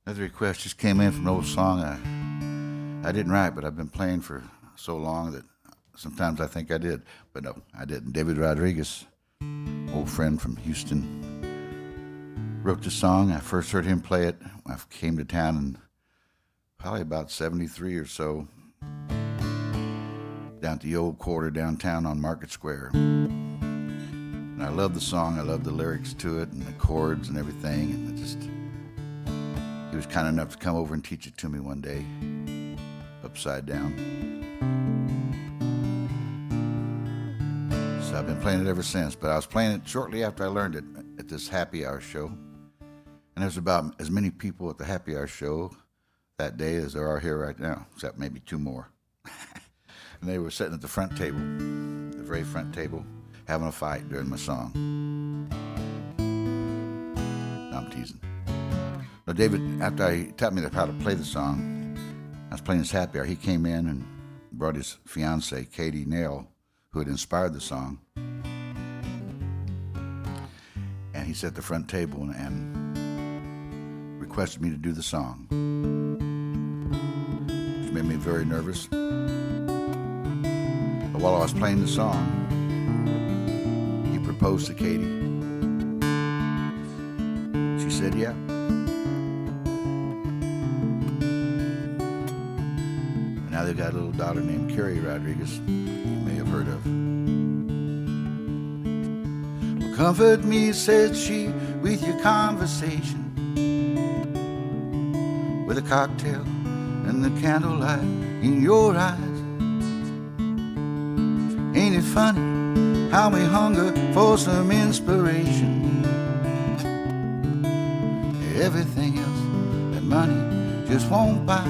Another request just came in from an old song I didn't write, but I've been playing for so long that sometimes I think I did, but no, I didn't. David Rodriguez, old friend from Houston, wrote the song. I first heard him play it when I came to town in probably about 73 or so. Down at the old quarter downtown on Market Square. And I love the song. I love the lyrics to it and the chords and everything. And he was kind enough to come over and teach it to me one day, upside down. So I've been playing it ever since. But I was playing it shortly after I learned it at this happy hour show. And there's about as many people at the happy hour show that day as there are here right now, except maybe two more. And they were sitting at the front table, the very front table, having a fight during my song. No, I'm teasing. Now, David, after he taught me how to play the song, I was playing this happy hour. He came in and brought his fiancee, Katie Nail, who had inspired the song. And he sat at the front table and requested me to do the song, which made me very nervous. But while I was playing the song, he proposed to Katie. She said, yeah. And now they've got a little daughter named Carrie Rodriguez, you may have heard of. Well, comfort me, said she, with your conversation, with a cocktail and the candlelight in your eyes. Ain't it funny how we hunger for some inspiration? Everything else that money just won't buy.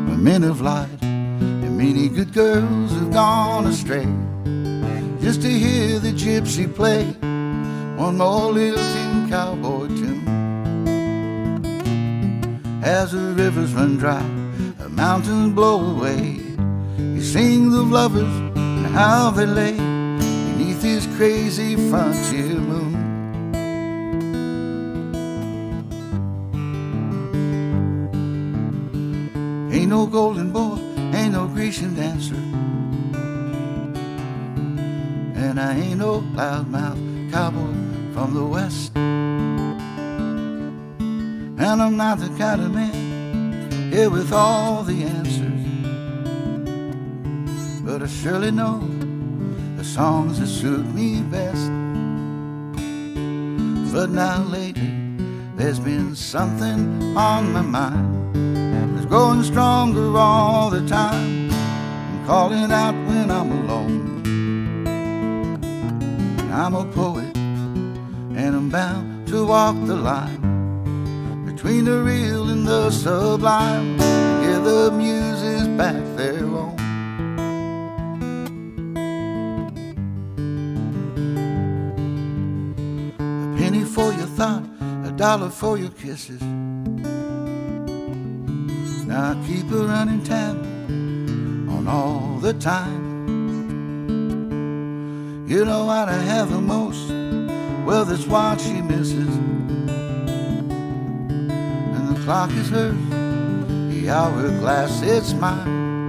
But men have lied and many good girls have gone astray, just to hear the gypsy play one more little tin cowboy tune. As the rivers run dry, the mountains blow away, he sings of lovers and how they lay beneath his crazy frontier moon. Ain't no golden boy, ain't no Grecian dancer, and I ain't no loudmouth cowboy from the west. And I'm not the kind of man here with all the answers, but I surely know the songs that suit me best. But now lately there's been something on my mind, it's growing stronger all the time. I'm calling out when I'm alone. I'm a poet and I'm bound to walk the line between the real and the sublime. Yeah, the muse is back there on. A penny for your thought, $1 for your kisses. Now I keep a running tab on all the time. You know what I have the most? Well, that's what she misses. And the clock is hers, the hourglass it's mine.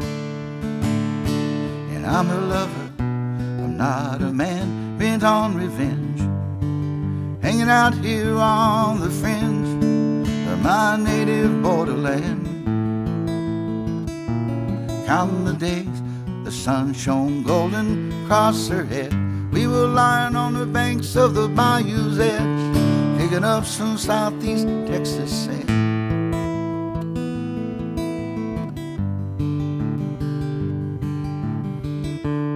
And I'm her lover, I'm not a man bent on revenge, hanging out here on the fringe of my native borderland. Counting the days the sun shone golden across her head, we were lying on the banks of the bayou's edge, picking up some southeast Texas sand.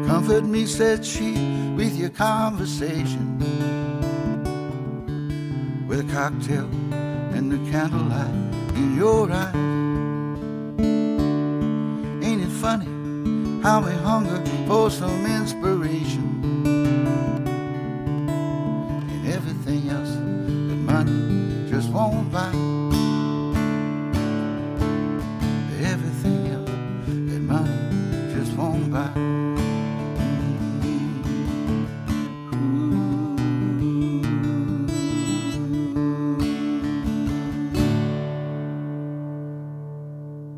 Comfort me, said she, with your conversation, with a cocktail and the candlelight in your eyes. Ain't it funny how we hunger for some inspiration, and everything else that money just won't buy. Everything else that money just won't buy.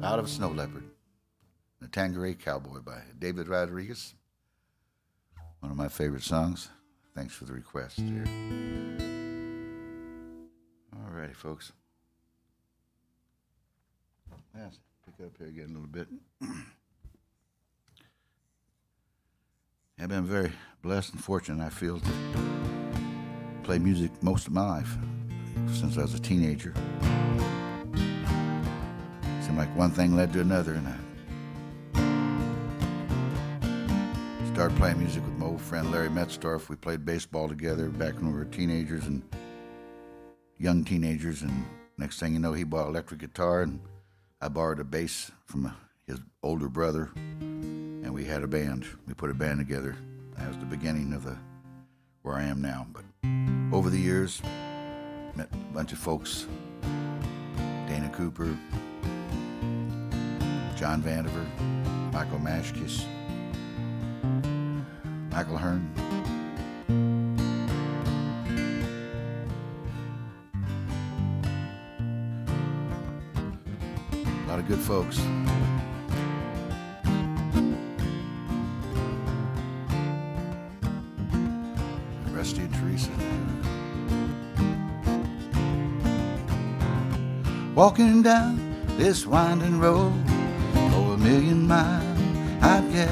Out of Snow Leopard, The Tanqueray Cowboy by David Rodriguez. One of my favorite songs. Thanks for the request, dear. All righty, folks. Let's pick up here again a little bit. I've been very blessed and fortunate I feel to play music most of my life, since I was a teenager. Seemed like one thing led to another, and I started playing music with my old friend Larry Metzdorf. We played baseball together back when we were teenagers and young teenagers, and next thing you know, he bought an electric guitar, and I borrowed a bass from his older brother, and we had a band. We put a band together. That was the beginning of where I am now. But over the years, met a bunch of folks: Dana Cooper, John Vandiver, Michael Mashkis, Michael Hearn. A lot of good folks. Rusty and Teresa. Walking down this winding road, over 1,000,000 miles I've got,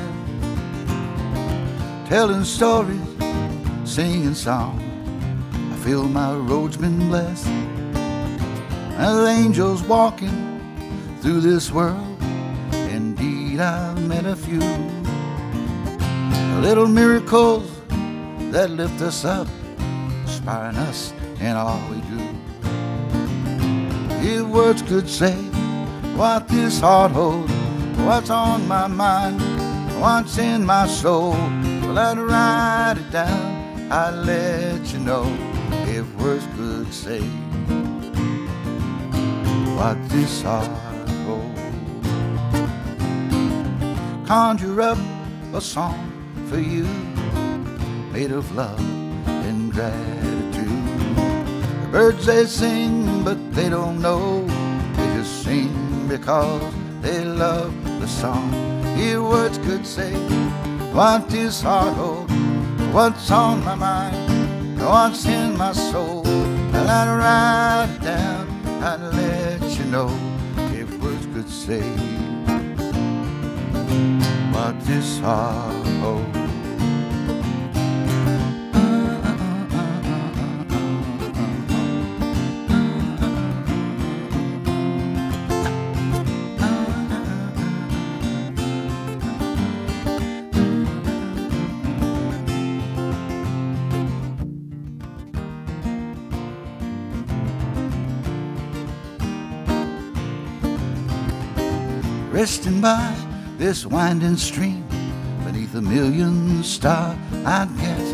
telling stories, singing songs. I feel my road's been blessed, and angels walking through this world. Indeed, I've met a few little miracles that lift us up, inspiring us in all we do. If words could say what this heart holds, what's on my mind, what's in my soul, well, I'd write it down, I'd let you know. If words could say what this heart holds, conjure up a song for you, made of love and gratitude. The birds, they sing, but they don't know. They just sing because they love the song. If words could say what this heart holds, what's on my mind, what's in my soul, well, I'd write it down, I'd let you know. If words could say what this heart holds. Resting by this winding stream, beneath 1,000,000 stars, I'd guess,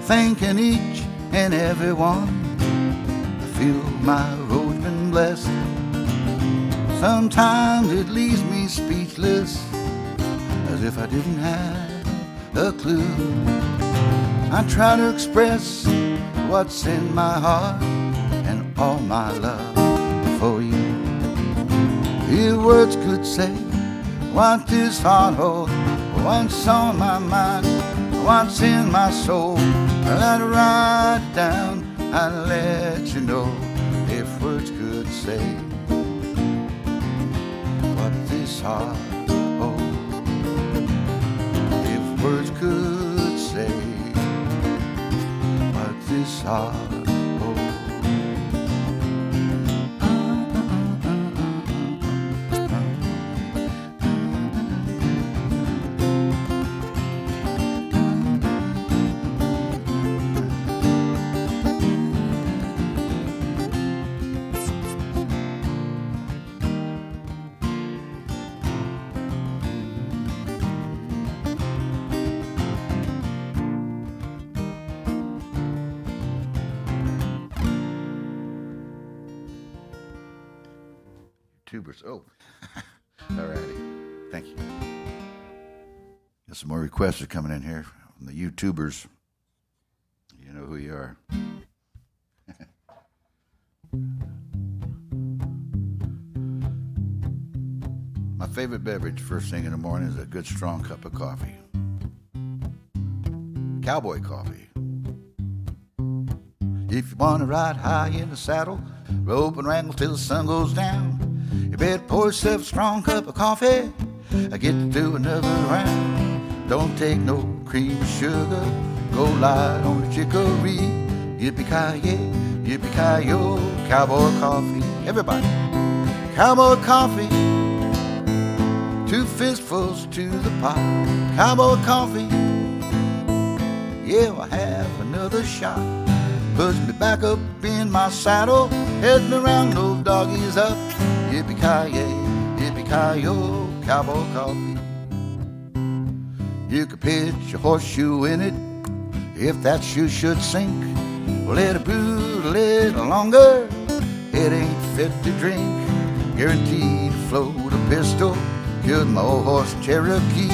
thanking each and every one. I feel my road's been blessed. Sometimes it leaves me speechless, as if I didn't have a clue. I try to express what's in my heart and all my love for you. If words could say what this heart holds, what's on my mind, what's in my soul, well, I'd write it down, I'd let you know. If words could say what this heart holds, if words could say what this heart holds. Tubers. Oh, all righty. Thank you. Got some more requests are coming in here from the YouTubers. You know who you are. My favorite beverage first thing in the morning is a good strong cup of coffee. Cowboy coffee. If you want to ride high in the saddle, rope and wrangle till the sun goes down, you better pour yourself a strong cup of coffee. I get to do another round. Don't take no cream sugar, go light on the chicory. Yippee-ki-yay, yippee-ki-yo, cowboy coffee. Everybody. Cowboy coffee, 2 fistfuls to the pot. Cowboy coffee, yeah, I'll have another shot. Puts me back up in my saddle, heading around those doggies up. Yippee-ki-yay, yippee-ki-yo, cowboy coffee. You could pitch a horseshoe in it if that shoe should sink. Let it brew a little longer, it ain't fit to drink. Guaranteed to float a pistol, killed my old horse Cherokee.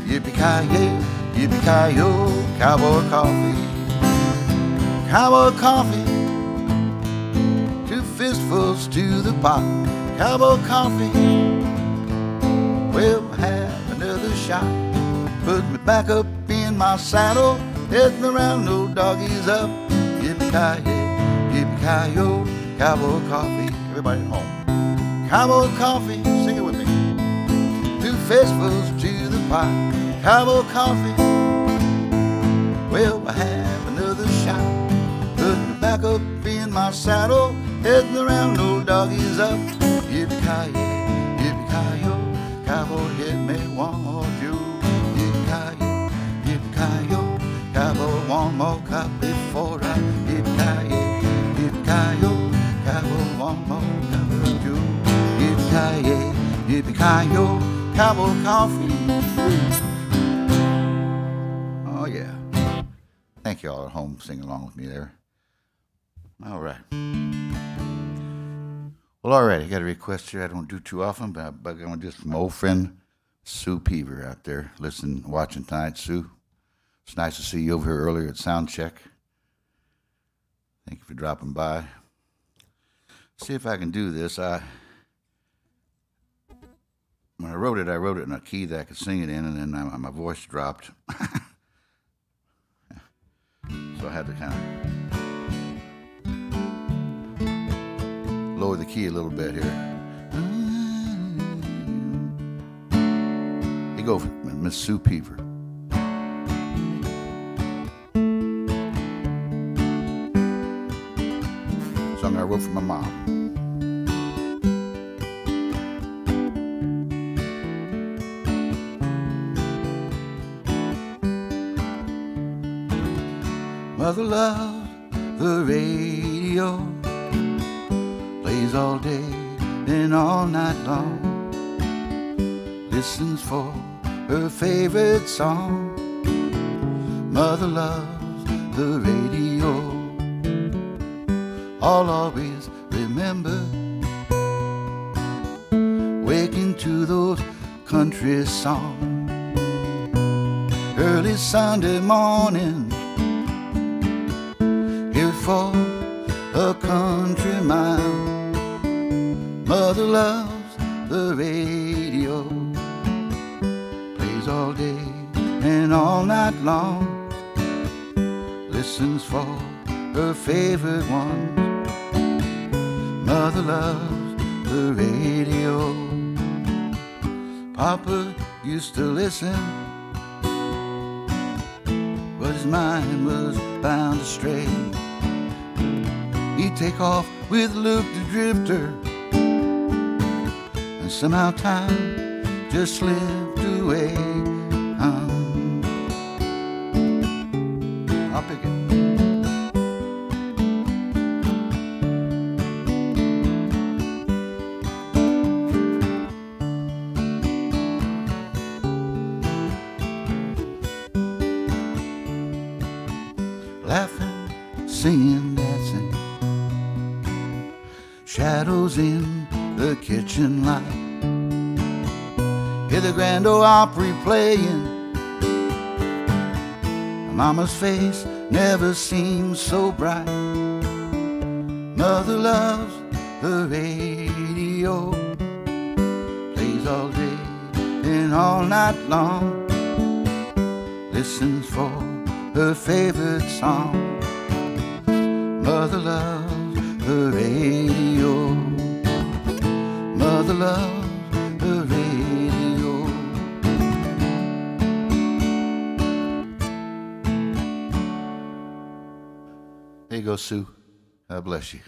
Yippee-ki-yay, yippee-ki-yo, cowboy coffee. Cowboy coffee, 2 fistfuls to the pot. Cowboy coffee, well, have another shot. Put me back up in my saddle, heading around those doggies up. Yippee-ki-yay, yippee-ki-yo, cowboy coffee. Everybody at home. Cowboy coffee, sing it with me. 2 fistfuls to the pot. Cowboy coffee, well, I have another shot. Put me back up in my saddle, heading around those doggies up. Yippee-ki-yay, yippee-ki-yo, cowboy hit me one more Jew. Yippee-ki-yay, yippee-ki-yo, cowboy one more cup before I. Yippee-ki-yay, yippee-ki-yo, cowboy one more cup of Jew. Yippee-ki-yay, yippee-ki-yo, cowboy coffee. Oh yeah. Thank you all at home singing along with me there. All right. Well, all right. I got a request here I don't do too often, but I'm going to just from my old friend Sue Peaver out there watching tonight. Sue, it's nice to see you over here earlier at Sound Check. Thank you for dropping by. See if I can do this. When I wrote it in a key that I could sing it in, and then my voice dropped. So I had to kind of lower the key a little bit here. You go, Miss Sue Peaver. Song I wrote for my mom. Mother loves the radio, plays all day and all night long, listens for her favorite song. Mother loves the radio, I'll always remember waking to those country songs. Early Sunday morning, for a country mile. Mother loves the radio, plays all day and all night long, listens for her favorite ones. Mother loves the radio. Papa used to listen, but his mind was bound to stray. He'd take off with Luke the Drifter, and somehow time just slipped away. I'll pick it. Laughing, singing, dancing, shadows in the kitchen light. Hear the Grand Ole Opry playing. Mama's face never seems so bright. Mother loves the radio, plays all day and all night long, listens for her favorite song. Mother loves the radio. Mother loves the radio. you go, Sue. God bless you.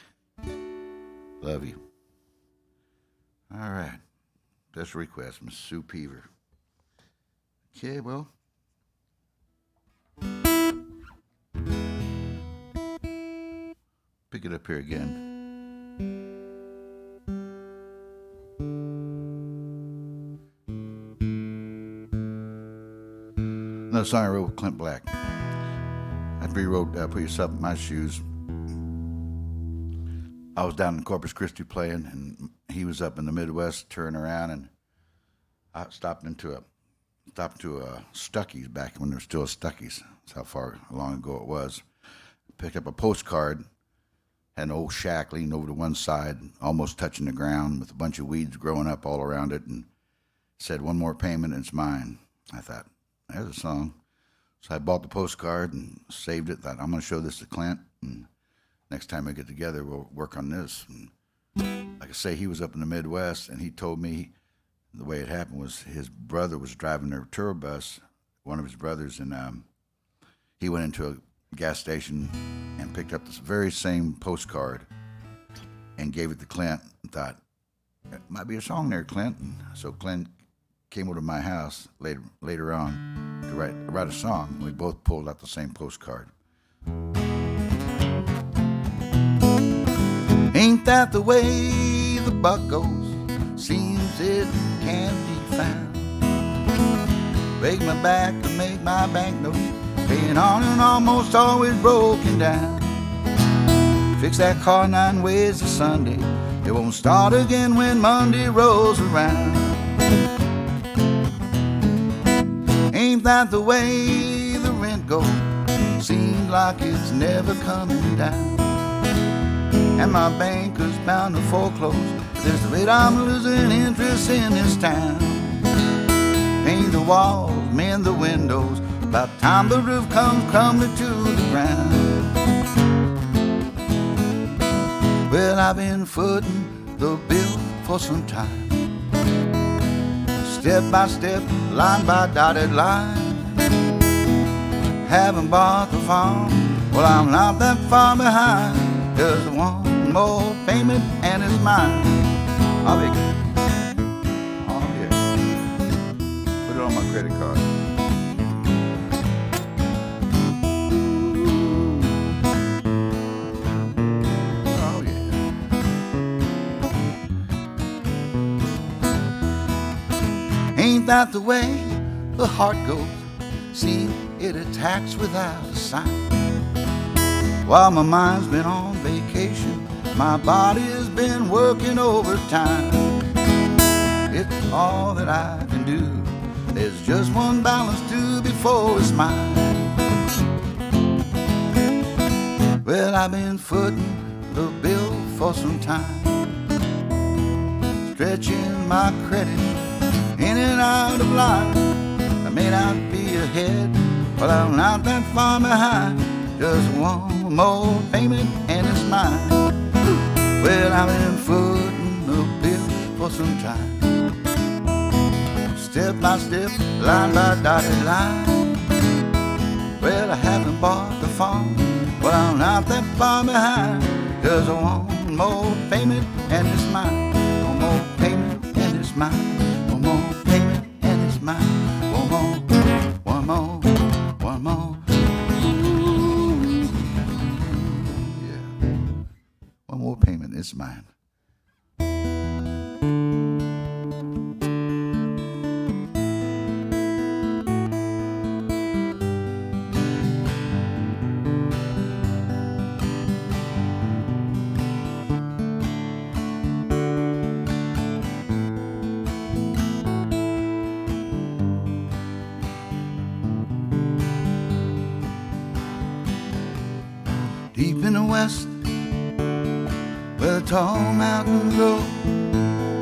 Love you. All right. That's a request, Miss Sue Peaver. Okay, well. Pick it up here again. Another song I wrote with Clint Black. After he wrote Put Yourself in My Shoes, I was down in Corpus Christi playing, and he was up in the Midwest turning around, and I stopped into a Stuckey's back when there was still a Stuckey's. That's how far long ago it was. Picked up a postcard, had an old shack leaning over to one side, almost touching the ground with a bunch of weeds growing up all around it, and said, "One more payment and it's mine." I thought, there's a song. So I bought the postcard and saved it. Thought, I'm going to show this to Clint, and next time we get together, we'll work on this. And like I say, he was up in the Midwest, and he told me the way it happened was his brother was driving their tour bus, one of his brothers, and he went into a gas station and picked up this very same postcard and gave it to Clint and thought, it might be a song there, Clint. And so Clint came over to my house later on to write a song. We both pulled out the same postcard. Ain't that the way the buck goes? Seems it can't be found. Break my back to make my banknotes, paying on and almost always broken down. Fix that car 9 ways to Sunday, it won't start again when Monday rolls around. Ain't that the way the rent goes? Seems like it's never coming down. And my banker's bound to foreclose. There's the rate I'm losing interest in this town. Paint the walls, mend the windows, about time the roof comes crumbling to the ground. Well, I've been footing the bill for some time, step by step, line by dotted line. Haven't bought the farm, well, I'm not that far behind. Just one more payment and it's mine. I'll make it. Oh yeah. Put it on my credit card. Oh yeah. Ain't that the way the heart goes? See, it attacks without a sign. While my mind's been on vacation, my body has been working overtime. It's all that I can do. There's just one balance due before it's mine. Well, I've been footing the bill for some time, stretching my credit in and out of line. I may not be ahead, but I'm not that far behind. Just one more payment and it's mine. Well, I've been footing the bill for some time, step by step, line by dotted line. Well, I haven't bought the farm, well, I'm not that far behind. Just one more payment and it's mine. One more payment and it's mine. One more payment and it's mine. One more, one more, one more. One more payment, it's mine. Deep in the west, where the tall mountains grow,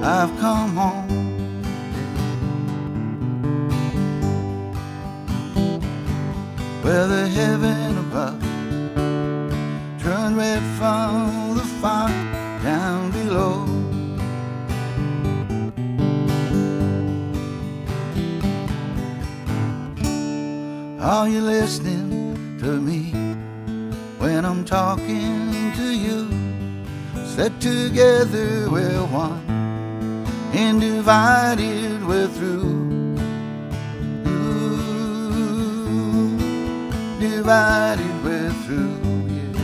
I've come home. Where the heaven above turned red from the fire down below. Are you listening to me when I'm talking to you. Set together we're one, and divided we're through. Ooh, divided we're through, yeah.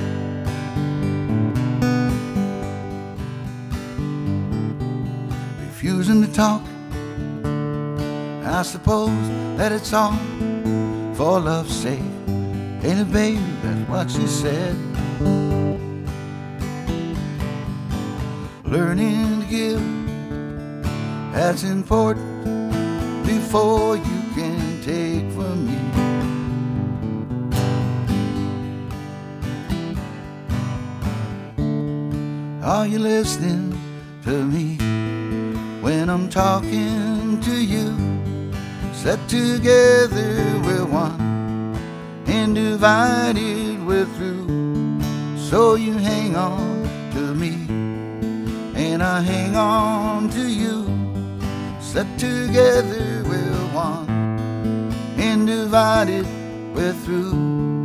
Refusing to talk, I suppose that it's all for love's sake. Ain't it, baby? That's what she said. Learning to give, that's important before you can take from me. Are you listening to me when I'm talking to you? Set together we're one, and divided we're through. So you hang on to me, and I hang on to you. Set together we're one, and divided we're through.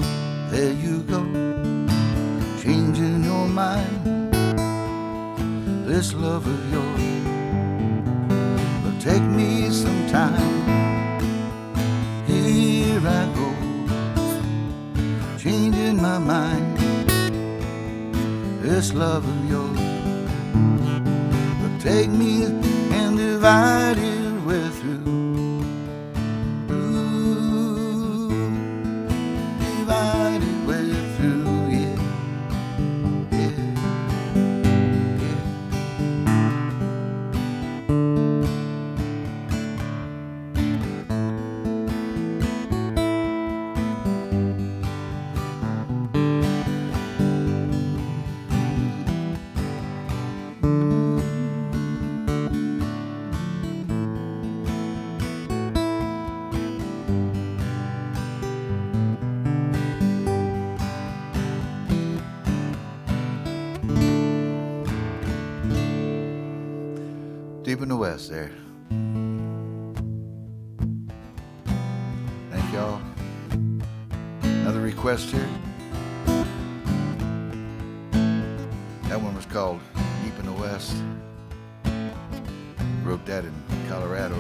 There you go, changing your mind. This love of yours will take me some time. Here I go, changing my mind. This love of yours will take me, and divided we're through. Ooh, divided we're through, yeah, yeah, yeah. Deep in the West there. Thank y'all. Another request here. That one was called Deep in the West. Wrote that in Colorado.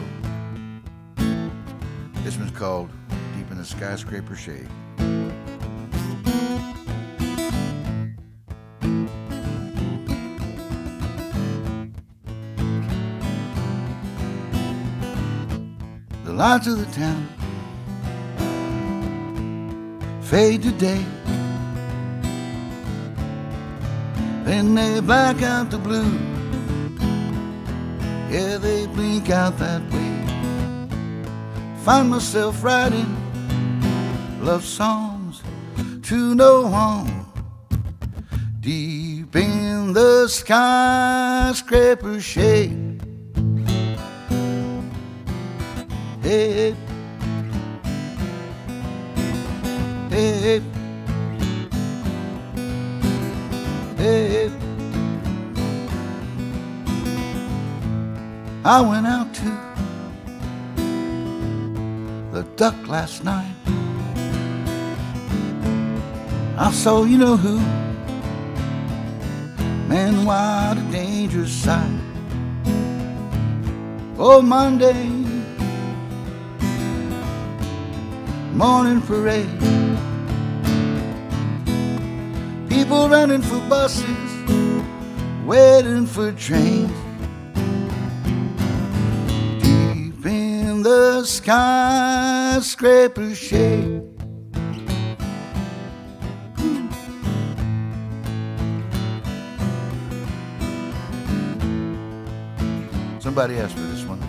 This one's called Deep in the Skyscraper Shade. The lights of the town fade to day, then they black out the blue. Yeah, they blink out that way. Find myself writing love songs to no one, deep in the skyscraper shade. Hey, hey, hey. I went out to the Duck last night. I saw you know who. Man, what a dangerous sight. Oh, Monday morning parade, people running for buses, waiting for trains. Deep in the skyscraper shade. Somebody asked for this one.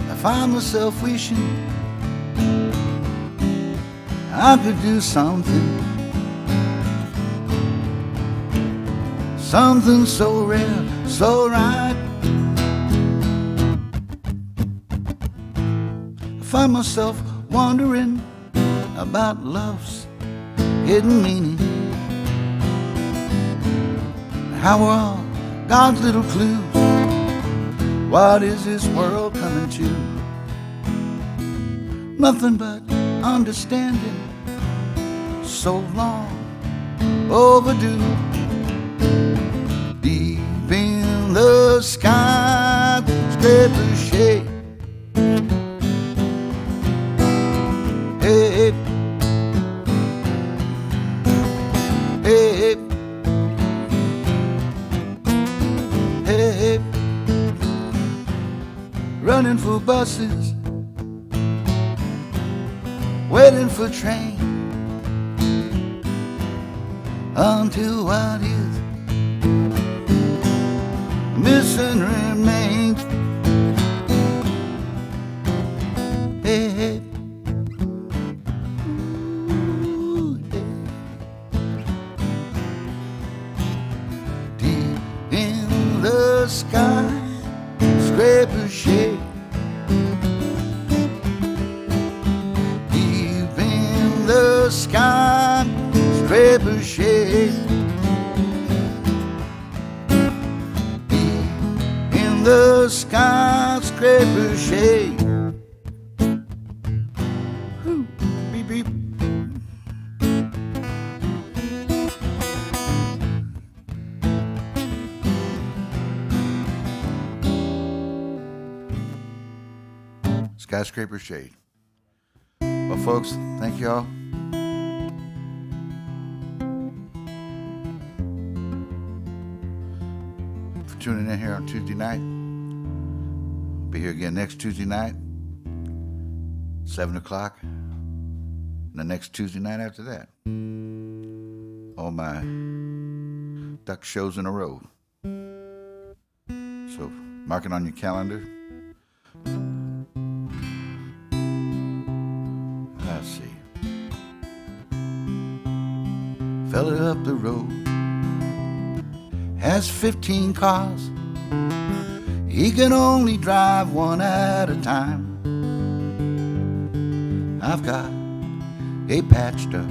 I find myself wishing I could do something, something so rare, so right. I find myself wondering about love's hidden meaning, how we're all God's little clues. What is this world coming to? nothing but understanding, so long overdue. Deep in the sky, skyscraper shade. Hey, hey, hey, running for buses, waiting for train, until what is missing remains. Hey, hey. Ooh, hey. Deep in the sky, scraper shade. Deep in the sky, scraper shade. Deep in the skyscraper shade. Whew, beep beep. Skyscraper shade. Well, folks, thank you all. Tuning in here on Tuesday night. Be here again next Tuesday night, 7 o'clock. And the next Tuesday night after that. All my duck shows in a row. So mark it on your calendar. Let's see. Fella up the road has 15 cars. He can only drive one at a time. I've got a patched up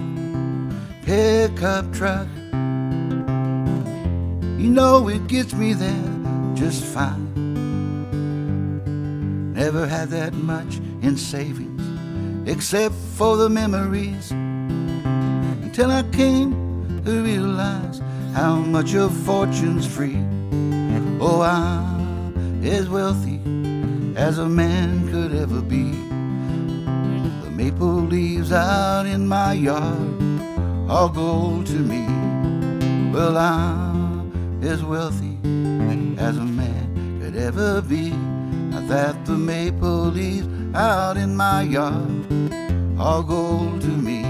pickup truck. You know it gets me there just fine. Never had that much in savings, except for the memories, until I came to realize how much of fortune's free. Oh, I'm as wealthy as a man could ever be. The maple leaves out in my yard all gold to me. Well, I'm as wealthy as a man could ever be. Now that the maple leaves out in my yard all gold to me.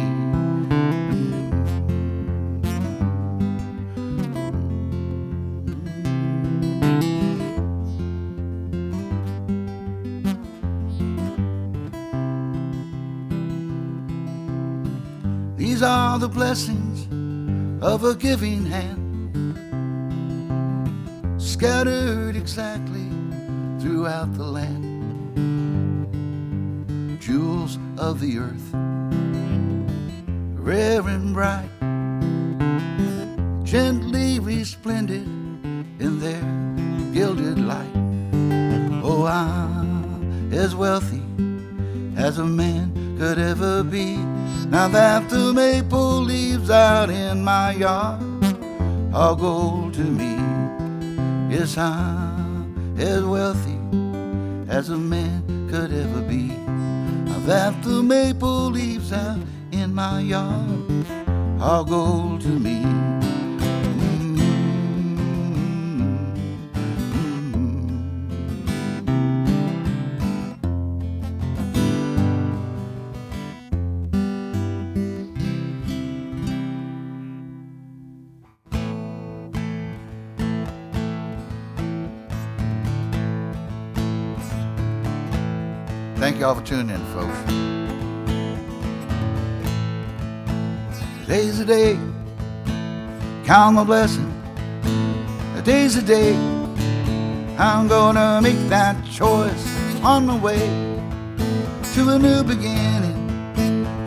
These are the blessings of a giving hand, scattered exactly throughout the land. Jewels of the earth, rare and bright, gently resplendent in their gilded light. Oh, I'm as wealthy as a man could ever be. Now that the maple leaves out in my yard all gold to me. Yes, I'm as wealthy as a man could ever be. Now that the maple leaves out in my yard all gold to me. Thank y'all for tuning in, folks. Today's the day, count my blessing. Today's the day, I'm gonna make that choice on my way to a new beginning,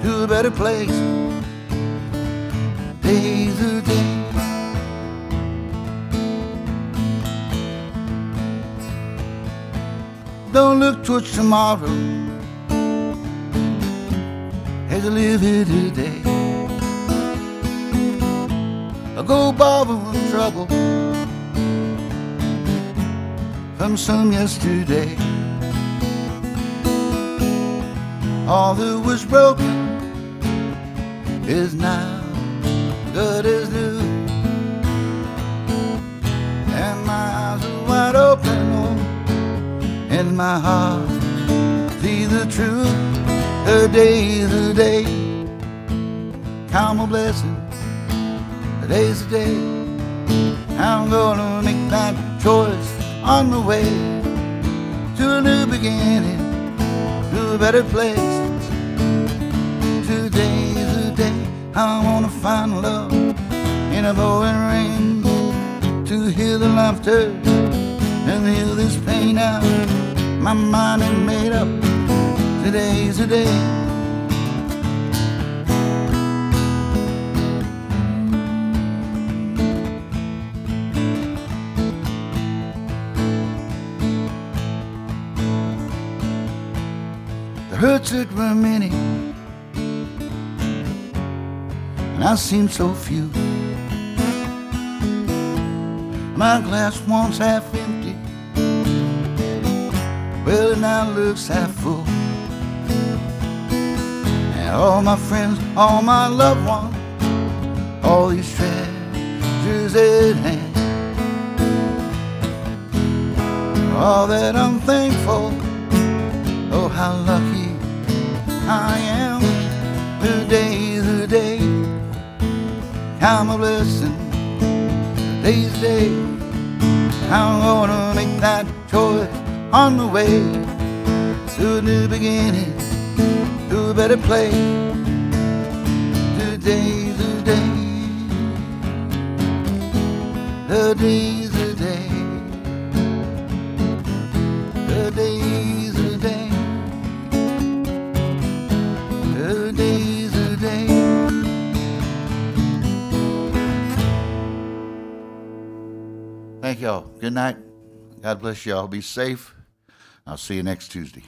to a better place. Today's the day. Don't look towards tomorrow, as I live here today. I go borrowing trouble from some yesterday. All that was broken is now good as new, and my eyes are wide open, oh, and my heart see the truth. The day, count my blessings. The day's the day. I'm gonna make that choice on the way to a new beginning, to a better place. Today's the day I wanna find love in a blowing rain, to hear the laughter and heal this pain out. My mind is made up. Today's the day. The hurts that were many, and I seem so few. My glass once half empty, well it now looks half full. And all my friends, all my loved ones, all these treasures at hand, all that I'm thankful. Oh, how lucky I am. Today's the day, count my blessing. Today's the day, I'm gonna make that choice on the way to a new beginning, to a better place. Today's the day. Today's the day. Today's the day. Today's the day. Thank y'all. Good night. God bless y'all. Be safe. I'll see you next Tuesday.